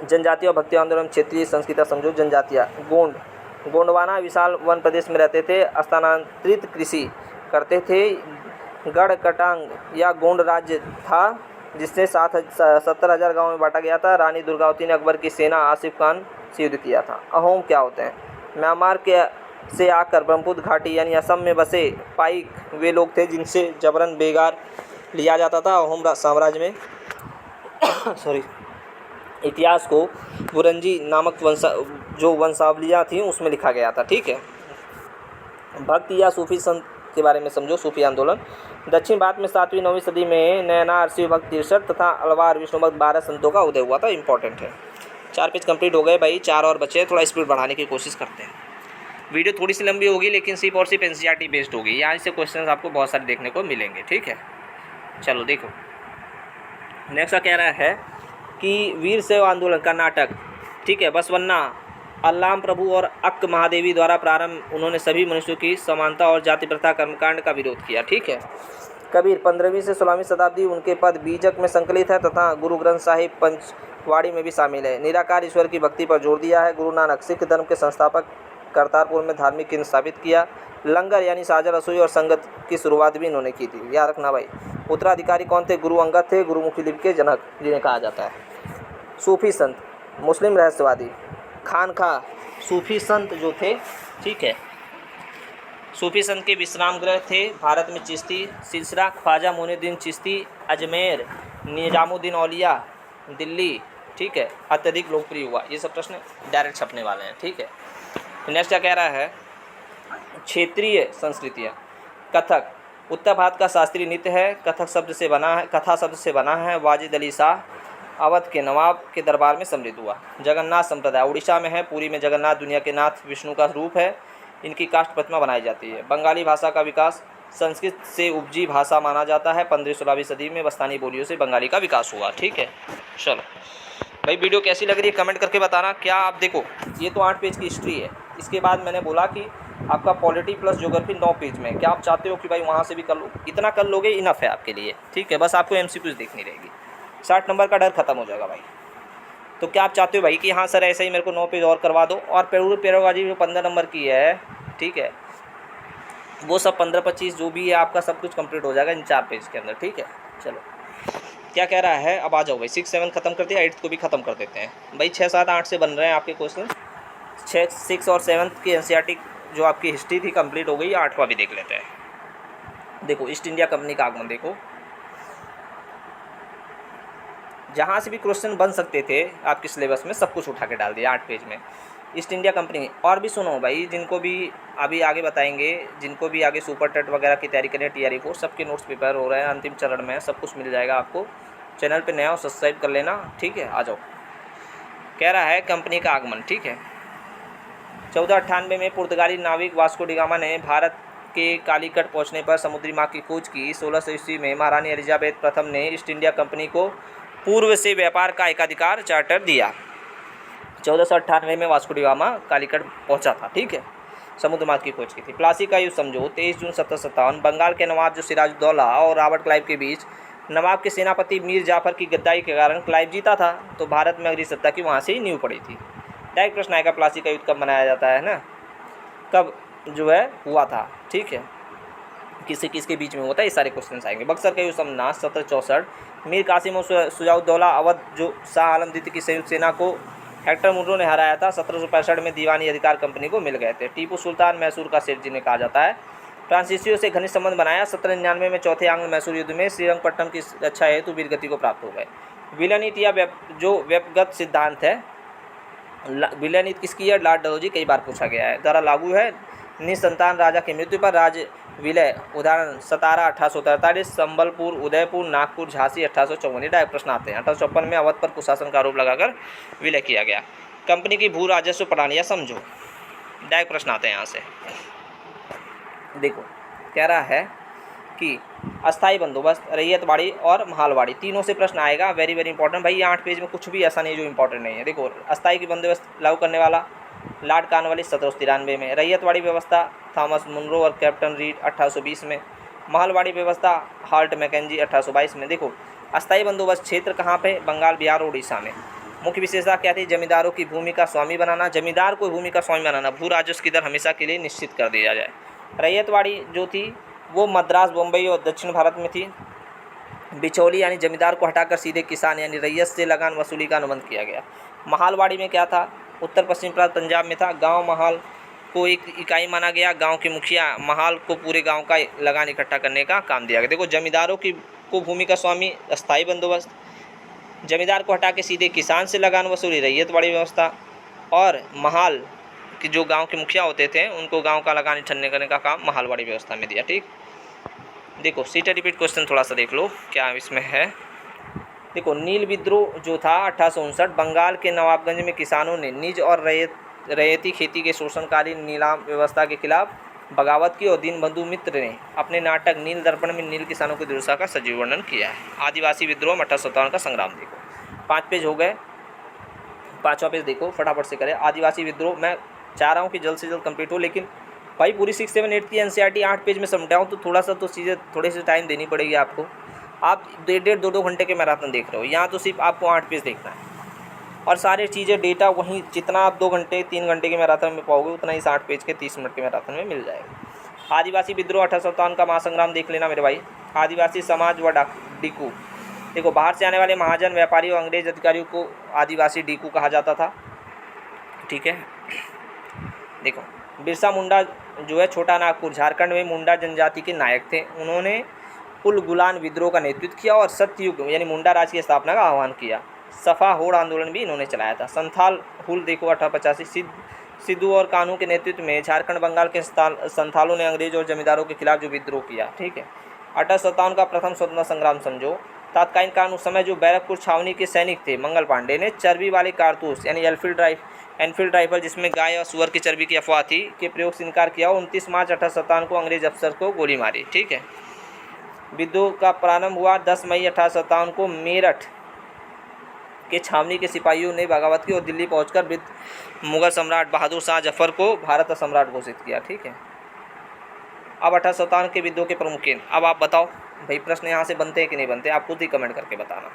जनजातीय और भक्ति आंदोलन, क्षेत्रीय संस्कृति समझो। जनजातियाँ, गोंड, गोंडवाना विशाल वन प्रदेश में रहते थे, स्थानांतरित कृषि करते थे। गढ़कटांग या गोंड राज्य था जिसने 70,000 गाँव में बांटा गया था। रानी दुर्गावती ने अकबर की सेना आसिफ खान से युद्ध किया था। अहोम क्या होते हैं? म्यांमार के से आकर ब्रह्मपुत्र घाटी यानी असम में बसे पाइक वे लोग थे जिनसे जबरन बेगार लिया जाता था अहोम साम्राज्य में। सॉरी, इतिहास को बुरंजी नामक जो वंशावलियाँ थी उसमें लिखा गया था, ठीक है। भक्ति या सूफी संत के बारे में समझो। सूफी आंदोलन, दक्षिण भारत में 7वीं 9वीं सदी में नयनार शिव भक्त 63 तथा अलवार विष्णु भक्त 12 संतों का उदय हुआ था। इंपॉर्टेंट है। 4 पेज कंप्लीट हो गए भाई, 4 और बचे। थोड़ा स्पीड बढ़ाने की कोशिश करते हैं। वीडियो थोड़ी सी लंबी होगी लेकिन सिर्फ और सिर्फ एनसीईआरटी बेस्ड होगी। यहाँ से क्वेश्चन आपको बहुत सारे देखने को मिलेंगे, ठीक है। चलो देखो नेक्स्ट क्या कह रहा है कि वीर शैव आंदोलन कर्नाटक, ठीक है। बसवन्ना, अल्लाम प्रभु और अक्क महादेवी द्वारा प्रारंभ, उन्होंने सभी मनुष्यों की समानता और जाति प्रथा कर्मकांड का विरोध किया, ठीक है। कबीर 15वीं से 16वीं शताब्दी उनके पद बीजक में संकलित है तथा गुरु ग्रंथ साहिब पंचवाड़ी में भी शामिल है। निराकार ईश्वर की भक्ति पर जोर दिया है। गुरु नानक सिख धर्म के संस्थापक, करतारपुर में धार्मिक केंद्र स्थापित किया। लंगर यानी साझा रसोई और संगत की शुरुआत भी इन्होंने की थी, याद रखना भाई। उत्तराधिकारी कौन थे? गुरु अंगद थे, गुरुमुखी लिपि के जनक जिन्हें कहा जाता है। सूफी संत, मुस्लिम रहस्यवादी, खानखा सूफी संत जो थे, ठीक है, सूफी संत के विश्राम गृह थे भारत में चिश्ती, सिलसिला ख्वाजा मोइनुद्दीन चिश्ती, अजमेर, निजामुद्दीन औलिया, दिल्ली, ठीक है, अत्यधिक लोकप्रिय हुआ। ये सब प्रश्न डायरेक्ट छपने वाले हैं, ठीक है। नेक्स्ट क्या कह रहा है? क्षेत्रीय संस्कृतियाँ। कथक उत्तर भारत का शास्त्रीय नृत्य है। कथक शब्द से बना है, कथा शब्द से बना है। वाजिद अली शाह अवध के नवाब के दरबार में सम्मिलित हुआ। जगन्नाथ संप्रदाय उड़ीसा में है। पुरी में जगन्नाथ दुनिया के नाथ विष्णु का रूप है। इनकी काष्ठ प्रतिमा बनाई जाती है। बंगाली भाषा का विकास संस्कृत से उपजी भाषा माना जाता है। 15वीं-16वीं सदी में स्थानीय बोलियों से बंगाली का विकास हुआ, ठीक है। चलो भाई, वीडियो कैसी लग रही है कमेंट करके बताना। क्या आप देखो, ये तो 8 पेज की हिस्ट्री है। इसके बाद मैंने बोला कि आपका पॉलिटी प्लस ज्योग्राफी 9 पेज में। क्या आप चाहते हो कि भाई वहाँ से भी कर लो? इतना कर लोगे इनफ है आपके लिए, ठीक है। बस आपको MCQs देखनी रहेगी, 60 नंबर का डर खत्म हो जाएगा भाई। तो क्या आप चाहते हो भाई कि हाँ सर ऐसे ही मेरे को 9 पेज और करवा दो? और पेरोगाजी जो 15 नंबर की है, ठीक है, वो सब 15-25 जो भी है आपका सब कुछ कंप्लीट हो जाएगा इन 4 पेज के अंदर, ठीक है। चलो क्या कह रहा है? अब आ जाओ भाई, 6-7 खत्म कर दिया, 8 को भी खत्म कर देते हैं भाई। 6-7-8 से बन रहे हैं आपके क्वेश्चन। 6 और 7 की NCERT जो आपकी हिस्ट्री थी कंप्लीट हो गई। 8वां भी देख लेते हैं। देखो, ईस्ट इंडिया कंपनी का आगमन देखो, जहाँ से भी क्वेश्चन बन सकते थे आपके सिलेबस में सब कुछ उठा के डाल दिया 8 पेज में। East India company. और भी सुनो भाई, जिनको भी अभी आगे बताएंगे, जिनको भी आगे सुपर टेट वगैरह की तैयारी करें, TRE 4 सबके नोट्स प्रिपेयर हो रहे हैं, अंतिम चरण में सब कुछ मिल जाएगा आपको। चैनल पे नया हो सब्सक्राइब कर लेना, ठीक है। आ जाओ, कह रहा है कंपनी का आगमन, ठीक है। 1498 में पुर्तगाली नाविक वास्को डी गामा ने भारत के कालीकट पहुंचने पर समुद्री मार्ग की खोज की। 1600 ईस्वी में महारानी एलिजाबेथ प्रथम ने ईस्ट इंडिया कंपनी को पूर्व से व्यापार का एकाधिकार चार्टर दिया। 1498 में वास्को डी गामा कालीकट पहुंचा था, ठीक है, समुद्र मार्ग की खोज की थी। प्लासी का युद्ध समझो, 23 जून 1757 बंगाल के नवाब जो सिराजुद्दौला और रॉबर्ट क्लाइव के बीच। नवाब के सेनापति मीर जाफर की गद्दारी के कारण क्लाइव जीता था, तो भारत में अगली सत्ता की वहाँ से ही नींव पड़ी थी। डायरेक्ट प्रश्न आएगा, प्लासी का युद्ध कब मनाया जाता है ना, कब जो है हुआ था, ठीक है, किससे किसके बीच में होता है, ये सारे क्वेश्चन आएंगे। बक्सर का युद्ध समझना 1764 मीर कासिम और शुजाउद्दौला अवध जो शाह आलम द्वितीय की संयुक्त सेना को हेक्टर मुर्रो ने हराया था। 1765 में दीवानी अधिकार कंपनी को मिल गए थे। टीपू सुल्तान मैसूर का सेठ जिन्हें कहा जाता है। फ्रांसीसियों से घनिष्ठ संबंध बनाया। 1799 में चौथे आंग्ल मैसूर युद्ध में श्रीरंगपट्टनम की रक्षा हेतु वीरगति को प्राप्त हो गए। विलनीति या जो व्यक्तिगत सिद्धांत है, विलनीति किसकी है? लॉर्ड डलहौजी, कई बार पूछा गया है। द्वारा लागू है निसंतान राजा की मृत्यु पर राज विलय, उदाहरण सतारा 1843, संबलपुर, उदयपुर, नागपुर, झांसी 1854। डायरेक्ट प्रश्न आते हैं। 1854 में अवध पर कुशासन का आरोप लगाकर विलय किया गया। कंपनी की भू राजस्व प्रणालियाँ समझो, डायरेक्ट प्रश्न आते हैं यहाँ से। देखो कह रहा है कि अस्थाई बंदोबस्त, रैयतवाड़ी और महालवाड़ी, तीनों से प्रश्न आएगा। वेरी वेरी इंपॉर्टेंट भाई, ये 8 पेज में कुछ भी ऐसा नहीं जो इंपॉर्टेंट नहीं है। देखो, अस्थाई की बंदोबस्त लागू करने वाला लॉर्ड कॉर्नवालिस 1793 में। रैयतवाड़ी व्यवस्था थॉमस मुनरो और कैप्टन रीड 1820 में। महलवाड़ी व्यवस्था हार्ट मैकेंजी 1822 में। देखो, अस्थाई बंदोबस्त क्षेत्र कहाँ पे? बंगाल, बिहार, उड़ीसा में। मुख्य विशेषता क्या थी? जमींदारों की भूमि का स्वामी बनाना, जमींदार को भूमि का स्वामी बनाना, भू राजस्व की दर हमेशा के लिए निश्चित कर दिया जाए। रैयतवाड़ी जो थी वो मद्रास, बम्बई और दक्षिण भारत में थी। बिचौली यानी जमींदार को हटाकर सीधे किसान यानी रैयत से लगान वसूली का अनुबंध किया गया। महालवाड़ी में क्या था? उत्तर पश्चिम प्रांत पंजाब में था। गांव महाल को एक इकाई माना गया। गांव के मुखिया महाल को पूरे गांव का लगान इकट्ठा करने का काम दिया गया। देखो, जमींदारों की को भूमि का स्वामी अस्थाई बंदोबस्त, जमींदार को हटा के सीधे किसान से लगान वसूली रैयतवाड़ी व्यवस्था, और महाल कि जो गांव के मुखिया होते थे उनको गांव का लगान ठन्ने करने का काम महालवाड़ी व्यवस्था में दिया। ठीक, देखो सीटा रिपीट क्वेश्चन थोड़ा सा देख लो क्या इसमें है। देखो, नील विद्रोह जो था 1859, बंगाल के नवाबगंज में किसानों ने निज और रैयती खेती के शोषणकारी नीलाम व्यवस्था के खिलाफ बगावत की, और दीनबंधु मित्र ने अपने नाटक नील दर्पण में नील किसानों की दुर्दशा का सजीव वर्णन किया है। आदिवासी विद्रोह में 1857 का संग्राम। देखो 5 पेज हो गए, 5वां पेज देखो फटाफट से करें। आदिवासी विद्रोह मैं चाह रहा हूँ कि जल्द से जल्द कंप्लीट हो, लेकिन भाई पूरी 6, 7, 8 की एनसीईआरटी 8 पेज में समझाऊँ तो थोड़ा सा तो चीज़ें थोड़े से टाइम देनी पड़ेगी आपको। आप 1.5, 2 घंटे के मैराथन देख रहे हो, यहाँ तो सिर्फ आपको 8 पेज देखना है और सारी चीज़ें डेटा वहीं जितना आप 2 घंटे 3 घंटे के मैराथन में पाओगे उतना ही 60 पेज के 30 मिनट के मैराथन में मिल जाएगा। आदिवासी विद्रोह 1857 का महासंग्राम देख लेना मेरे भाई। आदिवासी समाज व डीकू, देखो बाहर से आने वाले महाजन व्यापारी और अंग्रेज अधिकारियों को आदिवासी डीकू कहा जाता था, ठीक है। देखो बिरसा मुंडा जो है छोटा नागपुर झारखंड में मुंडा जनजाति के नायक थे। उन्होंने उलगुलान विद्रोह का नेतृत्व किया और सत्ययुग यानी मुंडा राज की स्थापना का आह्वान किया। सफा होड़ आंदोलन भी इन्होंने चलाया था। संथाल हुल देखो 1885 सिद्धू और कानू के नेतृत्व में झारखंड बंगाल के संथालों ने अंग्रेज और जमींदारों के खिलाफ जो विद्रोह किया, ठीक है। 1857 का प्रथम स्वतंत्रता संग्राम समझो। तत्कालीन कानून समय जो बैरकपुर छावनी के सैनिक थे मंगल पांडे ने चर्बी वाले कारतूस यानी एनफील्ड राइफल जिसमें गाय और सुअर की चर्बी की अफवाह थी के प्रयोग से इनकार किया। 29 मार्च 1857 को अंग्रेज अफसर को गोली मारी, ठीक है। विद्रोह का प्रारंभ हुआ 10 मई 1857 को मेरठ के छावनी के सिपाहियों ने बगावत की और दिल्ली पहुंचकर मुगल सम्राट बहादुर शाह जफर को भारत का सम्राट घोषित किया, ठीक है। अब 1857 के विद्रोह के प्रमुख केंद्र। अब आप बताओ भाई प्रश्न यहाँ से बनते हैं कि नहीं बनते, आप खुद ही कमेंट करके बताना।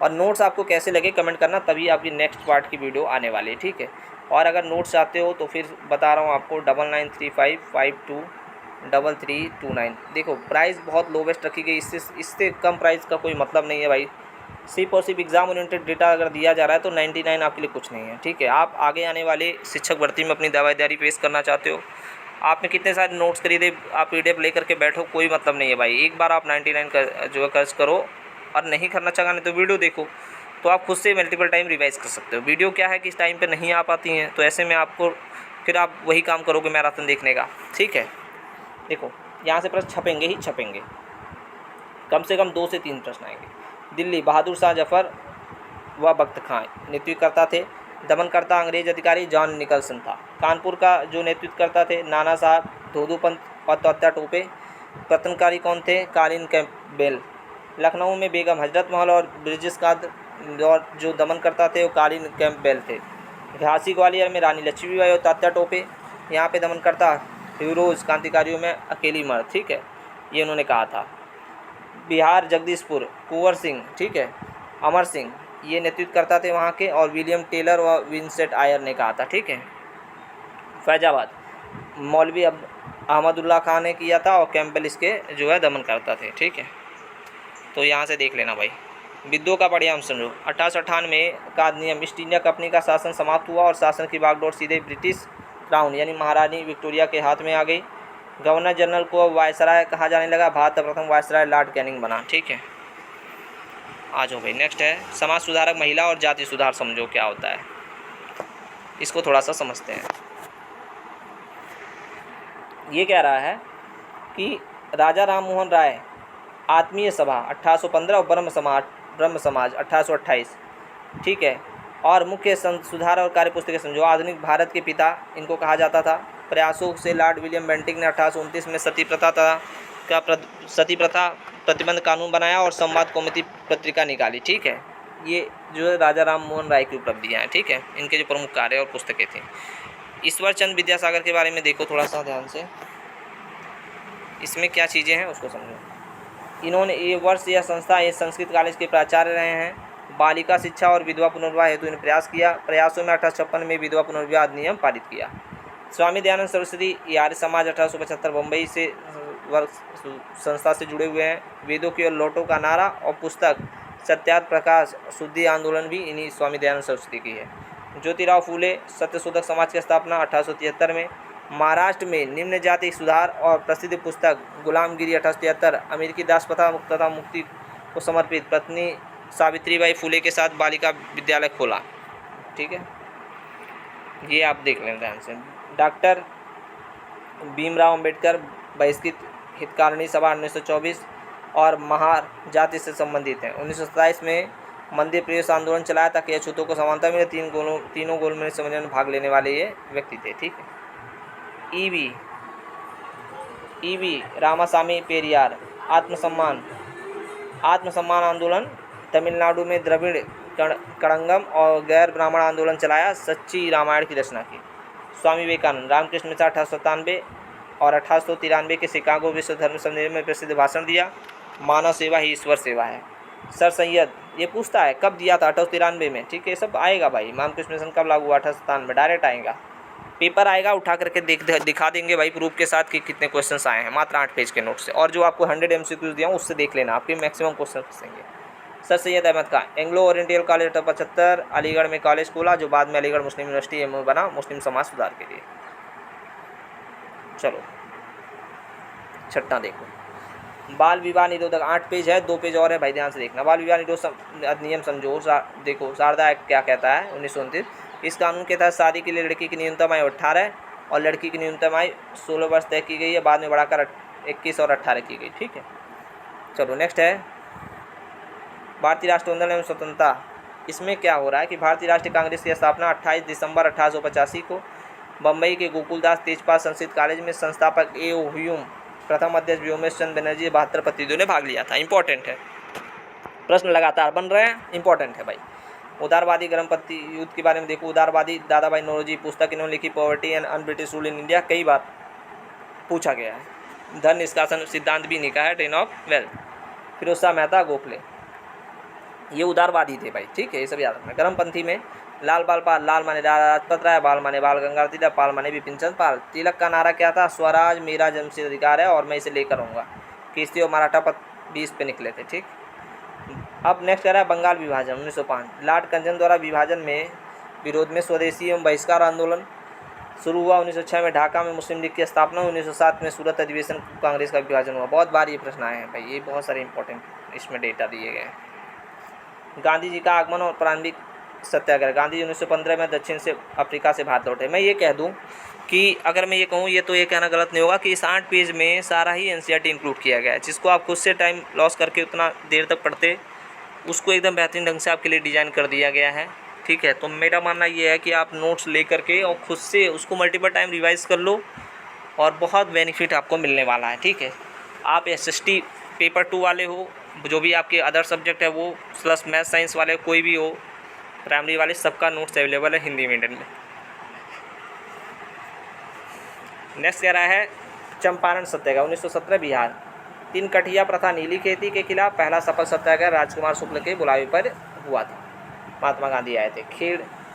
और नोट्स आपको कैसे लगे कमेंट करना, तभी आपकी नेक्स्ट पार्ट की वीडियो आने वाली है, ठीक है। और अगर नोट्स चाहते हो तो फिर बता रहा हूँ आपको 9935523329। देखो प्राइस बहुत लोवेस्ट रखी गई, इससे कम प्राइस का कोई मतलब नहीं है भाई। सिर्फ और सिर्फ एग्जाम ओरिएंटेड डेटा अगर दिया जा रहा है तो 99 आपके लिए कुछ नहीं है, ठीक है। आप आगे आने वाले शिक्षक भर्ती में अपनी दावेदारी पेश करना चाहते हो, आपने कितने सारे नोट्स खरीदे, आप PDF लेकर के बैठो, कोई मतलब नहीं है भाई। एक बार आप 99 का जो है खर्च करो और नहीं करना चाहने तो वीडियो देखो, तो आप खुद से मल्टीपल टाइम रिवाइज कर सकते हो। वीडियो क्या है कि इस टाइम पे नहीं आ पाती हैं, तो ऐसे में आपको फिर आप वही काम करोगे मैराथन देखने का, ठीक है। देखो यहाँ से प्रश्न छपेंगे ही छपेंगे, कम से कम 2 से 3 प्रश्न आएंगे। दिल्ली बहादुर शाह जफर व बख्त खां नेतृत्वकर्ता थे। दमनकर्ता अंग्रेज अधिकारी जॉन निकलसन था। कानपुर का जो नेतृत्वकर्ता थे नाना साहब धोधूपंत और तात्या टोपे। पतनकारी कौन थे? कालिन कैम्पबेल। लखनऊ में बेगम हजरत महल और ब्रिटिश का और जो दमनकर्ता थे वो कालिन कैम्पबेल थे। झांसी ग्वालियर में रानी लक्ष्मीबाई और तात्या टोपे। यहाँ पे दमनकर्ता हीरोज क्रांतिकारियों में अकेली मर्द, ठीक है, ये उन्होंने कहा था। बिहार जगदीशपुर कुंवर सिंह, ठीक है, अमर सिंह ये नेतृत्व करता थे वहाँ के, और विलियम टेलर व विंसेंट आयर ने कहा था, ठीक है। फैजाबाद मौलवी अहमदुल्ला खान ने किया था और कैम्पबेल इसके जो है दमन करता थे, ठीक है। तो यहाँ से देख लेना भाई। विद्रोह का परिणाम समझो। 1898 का अधिनियम ईस्ट इंडिया कंपनी का शासन समाप्त हुआ और शासन की बागडोर सीधे ब्रिटिश क्राउन यानी महारानी विक्टोरिया के हाथ में आ गई। गवर्नर जनरल को अब वायसराय कहा जाने लगा। भारत का प्रथम वायसराय लॉर्ड कैनिंग बना, ठीक है। आ जाओ भाई, नेक्स्ट है समाज सुधारक महिला और जाति सुधार। समझो क्या होता है, इसको थोड़ा सा समझते हैं। ये कह रहा है कि राजा राम मोहन राय आत्मीय सभा 1815 और ब्रह्म समाज 1828, ठीक है। और मुख्य सुधार और कार्य पुस्तकें समझो। आधुनिक भारत के पिता इनको कहा जाता था। प्रयासों से लॉर्ड विलियम बेंटिंक ने 1829 में सती प्रथा प्रतिबंध कानून बनाया और संवाद कौमुदी पत्रिका निकाली, ठीक है। ये जो है राजा राम मोहन राय की उपलब्धियाँ हैं, ठीक है। इनके जो प्रमुख कार्य और पुस्तकें थी। ईश्वर चंद्र विद्यासागर के बारे में देखो थोड़ा सा ध्यान से, इसमें क्या चीज़ें हैं उसको समझो। इन्होंने ये वर्ष यह संस्था ये संस्कृत कॉलेज के प्राचार्य रहे हैं। बालिका शिक्षा और विधवा पुनर्विवाह हेतु इन्हें प्रयास किया। प्रयासों में 1856 में विधवा पुनर्विवाह अधिनियम पारित किया। स्वामी दयानंद सरस्वती आर्य समाज 1875 मुंबई से संस्था से जुड़े हुए हैं। वेदों की ओर लौटो का नारा और पुस्तक सत्यार्थ प्रकाश शुद्धि आंदोलन भी इन्हीं स्वामी दयानंद सरस्वती की है। ज्योतिराव फूले सत्यशोधक समाज की स्थापना 1873 में। महाराष्ट्र में निम्न जाति सुधार और प्रसिद्ध पुस्तक गुलामगिरी 1873। अमेरिकी दास प्रथा तथा मुक्ति को समर्पित पत्नी सावित्रीबाई फूले के साथ बालिका विद्यालय खोला, ठीक है। ये आप देख लें ध्यान से। डॉक्टर भीमराव अंबेडकर बहिष्कृत हितकारिणी सभा 1924 और महार जाति से संबंधित हैं। 1927 में मंदिर प्रवेश आंदोलन चलाया ताकि अछूतों को समानता मिले। तीनों गोलमेज सम्मेलन में भाग लेने वाले ये व्यक्ति थे, ठीक है। ईवी रामासामी पेरियार आत्मसम्मान आंदोलन तमिलनाडु में द्रविड़ कड़ंगम और गैर ब्राह्मण आंदोलन चलाया। सच्ची रामायण की रचना की। स्वामी विवेकानंद रामकृष्ण मिशन 1897 और 1893 के शिकागो विश्व धर्म सम्मेलन में प्रसिद्ध भाषण दिया। मानव सेवा ही ईश्वर सेवा है। सर सैयद ये पूछता है कब दिया था, 1893 में, ठीक है। सब आएगा भाई, इमाम कृष्ण मिशन कब लागू हुआ, 1897 में, डायरेक्ट आएगा। पेपर आएगा, उठा करके दिखा देंगे भाई प्रूफ के साथ कि कितने क्वेश्चंस आए हैं, मात्र 8 पेज के नोट से। और जो आपको 100 MCQs दिया हूँ उससे देख लेना, आपके मैक्सिमम क्वेश्चन फंसेंगे। Sir Syed Ahmad Khan, Anglo Oriental College 75 Aligarh में कॉलेज खोला, जो बाद में अलीगढ़ मुस्लिम यूनिवर्सिटी में बना मुस्लिम समाज सुधार के लिए। चलो छठा देखो, बाल विवाह निरोधक, 8 पेज है, 2 पेज और है भाई, ध्यान से देखना। बाल विवाह निरोधक अधिनियम समझो, देखो शारदा एक्ट क्या कहता है 1929। इस कानून के तहत शादी के लिए लड़की की न्यूनतम आयु 18 और लड़की की न्यूनतम आयु 16 वर्ष तय की गई है, बाद में बढ़ाकर 21 और 18 की गई, ठीक है। चलो नेक्स्ट है भारतीय राष्ट्रीय आंदोलन एवं स्वतंत्रता। इसमें क्या हो रहा है कि भारतीय राष्ट्रीय कांग्रेस की स्थापना 28 दिसंबर 1885 को बम्बई के गोकुलदास तेजपाल संस्कृत कॉलेज में संस्थापक ए.ओ. ह्यूम, प्रथम अध्यक्ष व्योमेश चंद्र बनर्जी, 72 प्रतिनिधियों ने भाग लिया था। इंपॉर्टेंट है, प्रश्न लगातार बन रहे हैं, इंपॉर्टेंट है भाई। उदारवादी गर्भपति युद्ध के बारे में देखो, उदारवादी दादा भाई नौरोजी, पुस्तक इन्होंने लिखी poverty and un British rule in India, कई बार पूछा गया है। धन निष्कासन सिद्धांत भी निका है, drain of wealth. Firoz Shah Mehta, Gokhale, ये उदारवादी थे भाई, ठीक है, ये सब याद रखना। गर्मपंथी में लाल बाल पाल, लाल माने लाजपत राय, बाल माने बाल गंगाधर तिलक, पाल माने बिपिन चंद्र पाल। तिलक का नारा क्या था, स्वराज मेरा जन्मसिद्ध अधिकार है और मैं इसे लेकर आऊँगा। किश्ती और मराठा पद 20 पे निकले थे, ठीक। अब नेक्स्ट कह रहा है बंगाल विभाजन 1905। लॉर्ड कर्जन द्वारा विभाजन में विरोध में स्वदेशी एवं बहिष्कार आंदोलन शुरू हुआ। 1906 में ढाका में मुस्लिम लीग की स्थापना। 1907 में सूरत अधिवेशन कांग्रेस का विभाजन हुआ। बहुत बार ये प्रश्न आए हैं भाई, ये बहुत सारे इंपॉर्टेंट इसमें डेटा दिए गए हैं। गांधी जी का आगमन और प्रारंभिक सत्याग्रह। गांधी जी 1915 में दक्षिण से अफ्रीका से भारत लौटे। मैं ये कह दूं कि अगर मैं ये कहूँ, ये तो ये कहना गलत नहीं होगा कि इस 8 पेज में सारा ही NCERT इंक्लूड किया गया है, जिसको आप खुद से टाइम लॉस करके उतना देर तक पढ़ते, उसको एकदम बेहतरीन ढंग से आपके लिए डिज़ाइन कर दिया गया है, ठीक है। तो मेरा मानना ये है कि आप नोट्स ले करके और खुद से उसको मल्टीपल टाइम रिवाइज कर लो और बहुत बेनिफिट आपको मिलने वाला है, ठीक है। आप SST पेपर 2 वाले हो, जो भी आपके अदर सब्जेक्ट है वो, प्लस मैथ साइंस वाले कोई भी हो, प्राइमरी वाले, सबका नोट्स अवेलेबल है हिंदी मीडियम में। नेक्स्ट कह रहा है चंपारण सत्याग्रह 1917 बिहार। 3 कठिया प्रथा नीली खेती के खिलाफ पहला सफल सत्याग्रह राजकुमार शुक्ल के बुलावे पर हुआ था। महात्मा गांधी आए थे।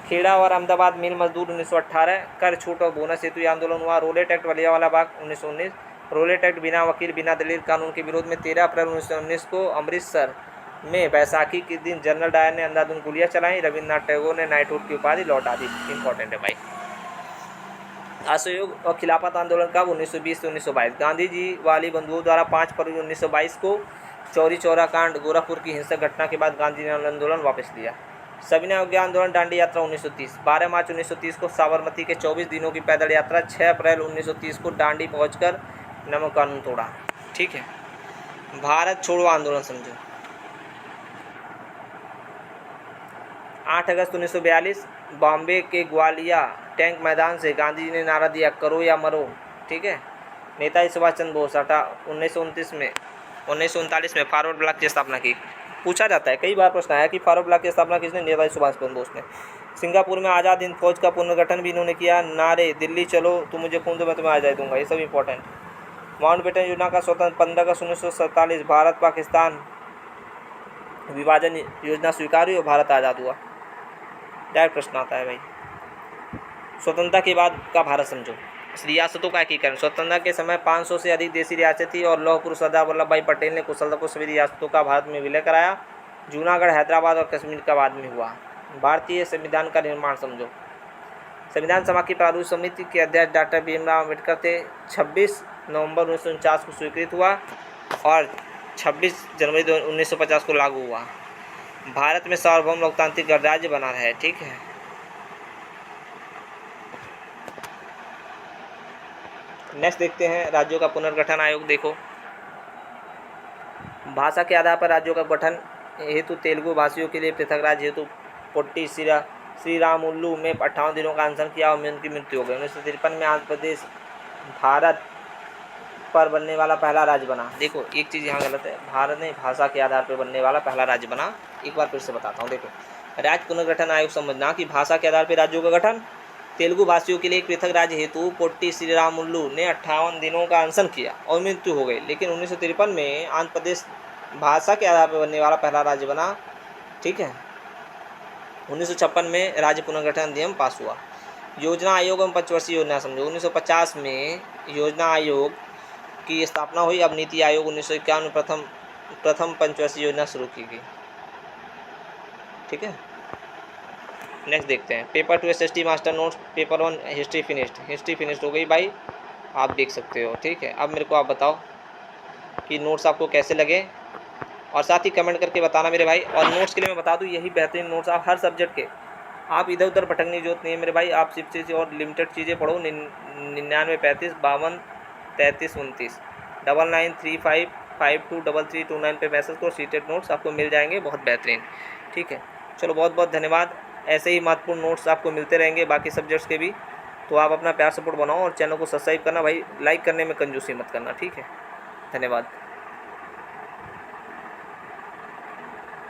खेड़ा और अहमदाबाद मिल मजदूर 1918। कर छूट और बोनस हेतु आंदोलन हुआ। रोलेट एक्ट वलियावाला बाग 1919। रोलेट एक्ट बिना वकील बिना दलील कानून के विरोध में 13 अप्रैल 1919 को अमृतसर में बैसाखी के दिन जनरल डायर ने अंधाधुंध गोलियां चलाई। रविन्द्रनाथ टैगोर ने नाइटहुड की उपाधि लौटा दी। इंपॉर्टेंट है भाई। असहयोग और खिलाफत आंदोलन कब, 1920 से 1922। गांधी जी वाली बंधुओं द्वारा 5 फरवरी 1922 को चौरी चौरा कांड गोरखपुर की हिंसक घटना के बाद गांधी ने आंदोलन वापस लिया। सविनय अवज्ञा आंदोलन दांडी यात्रा 1930। 12 मार्च 1930 को साबरमती के 24 दिनों की पैदल यात्रा। 6 अप्रैल 1930 को दांडी पहुंचकर नमक कानून तोड़ा, ठीक है। भारत छोड़ो आंदोलन समझो। 8 अगस्त 1942 बॉम्बे के ग्वालिया टैंक मैदान से गांधी जी ने नारा दिया, करो या मरो, ठीक है। नेताजी सुभाष चंद्र बोस 1939 में फॉरवर्ड ब्लॉक की स्थापना की। पूछा जाता है, कई बार प्रश्न आया कि फॉरवर्ड ब्लॉक की स्थापना किसने, नेताजी सुभाष चंद्र बोस ने। सिंगापुर में आज़ाद हिंद फौज का पुनर्गठन भी इन्होंने किया। नारे, दिल्ली चलो, तुम मुझे खून दो मैं तुम्हें आज़ादी दूंगा, ये सब इंपॉर्टेंट। माउंटबेटन योजना का स्वतंत्र 15 अगस्त 1947 भारत पाकिस्तान विभाजन योजना स्वीकार हुई और भारत आज़ाद हुआ। डायरेक्ट प्रश्न आता है भाई। स्वतंत्रता के बाद का भारत समझो। रियासतों का एकीकरण। स्वतंत्रता के समय 500 से अधिक देशी रियासतें थी और लौह पुरुष सरदार वल्लभ भाई पटेल ने कुशलतापूर्वक सभी रियासतों का भारत में विलय कराया। जूनागढ़, हैदराबाद और कश्मीर का बाद में हुआ। भारतीय संविधान का निर्माण समझो। संविधान सभा की प्रारूप समिति के अध्यक्ष डॉक्टर भीमराव अम्बेडकर थे। 26 नवंबर 1949 को स्वीकृत हुआ और 26 जनवरी 1950 को लागू हुआ। भारत में सार्वभौम लोकतांत्रिक गणराज्य बना है, ठीक है। नेक्स्ट देखते हैं राज्यों का पुनर्गठन आयोग। देखो, भाषा के आधार पर राज्यों का गठन हेतु तेलुगु भाषियों के लिए पृथक राज्य हेतु पोट्टी श्रीरामुलु में 58 दिनों का अनशन किया और उनकी मृत्यु हो गई। 1953 में आंध्र प्रदेश भारत पर बनने वाला पहला राज्य बना। देखो, एक चीज़ यहाँ गलत है, भारत ने भाषा के आधार पर बनने वाला पहला राज्य बना। एक बार फिर से बताता हूँ। देखो, राज्य पुनर्गठन आयोग समझना कि भाषा के आधार पर राज्यों का गठन तेलुगु भाषियों के लिए एक पृथक राज्य हेतु पोट्टी श्रीरामुलु ने 58 दिनों का अनशन किया और मृत्यु हो गई, लेकिन 1953 में आंध्र प्रदेश भाषा के आधार पर बनने वाला पहला राज्य बना। ठीक है, 1956 में राज्य पुनर्गठन अधिनियम पास हुआ। योजना आयोग एवं पंचवर्षीय योजना समझो। 1950 में योजना आयोग की स्थापना हुई। अब नीति आयोग 1951 में प्रथम पंचवर्षीय योजना शुरू की गई। ठीक है, नेक्स्ट देखते हैं। Paper 2 SST master notes, paper 1 history finished हो गई भाई, आप देख सकते हो। ठीक है, अब मेरे को आप बताओ कि नोट्स आपको कैसे लगे, और साथ ही कमेंट करके बताना मेरे भाई। और नोट्स के लिए मैं बता दूं, यही बेहतरीन नोट्स आप हर सब्जेक्ट के, आप इधर उधर भटकने की जरूरत नहीं है मेरे भाई। आप सिर्फ चीज़ और लिमिटेड चीज़ें पढ़ो। 99 35 52 33 29 9935 523329 पे मैसेज करो, सीटेड नोट्स आपको मिल जाएंगे, बहुत बेहतरीन। ठीक है, चलो बहुत बहुत धन्यवाद। ऐसे ही महत्वपूर्ण नोट्स आपको मिलते रहेंगे बाकी सब्जेक्ट्स के भी। तो आप अपना प्यार सपोर्ट बनाओ और चैनल को सब्सक्राइब करना भाई, लाइक करने में कंजूसी मत करना। ठीक है, धन्यवाद।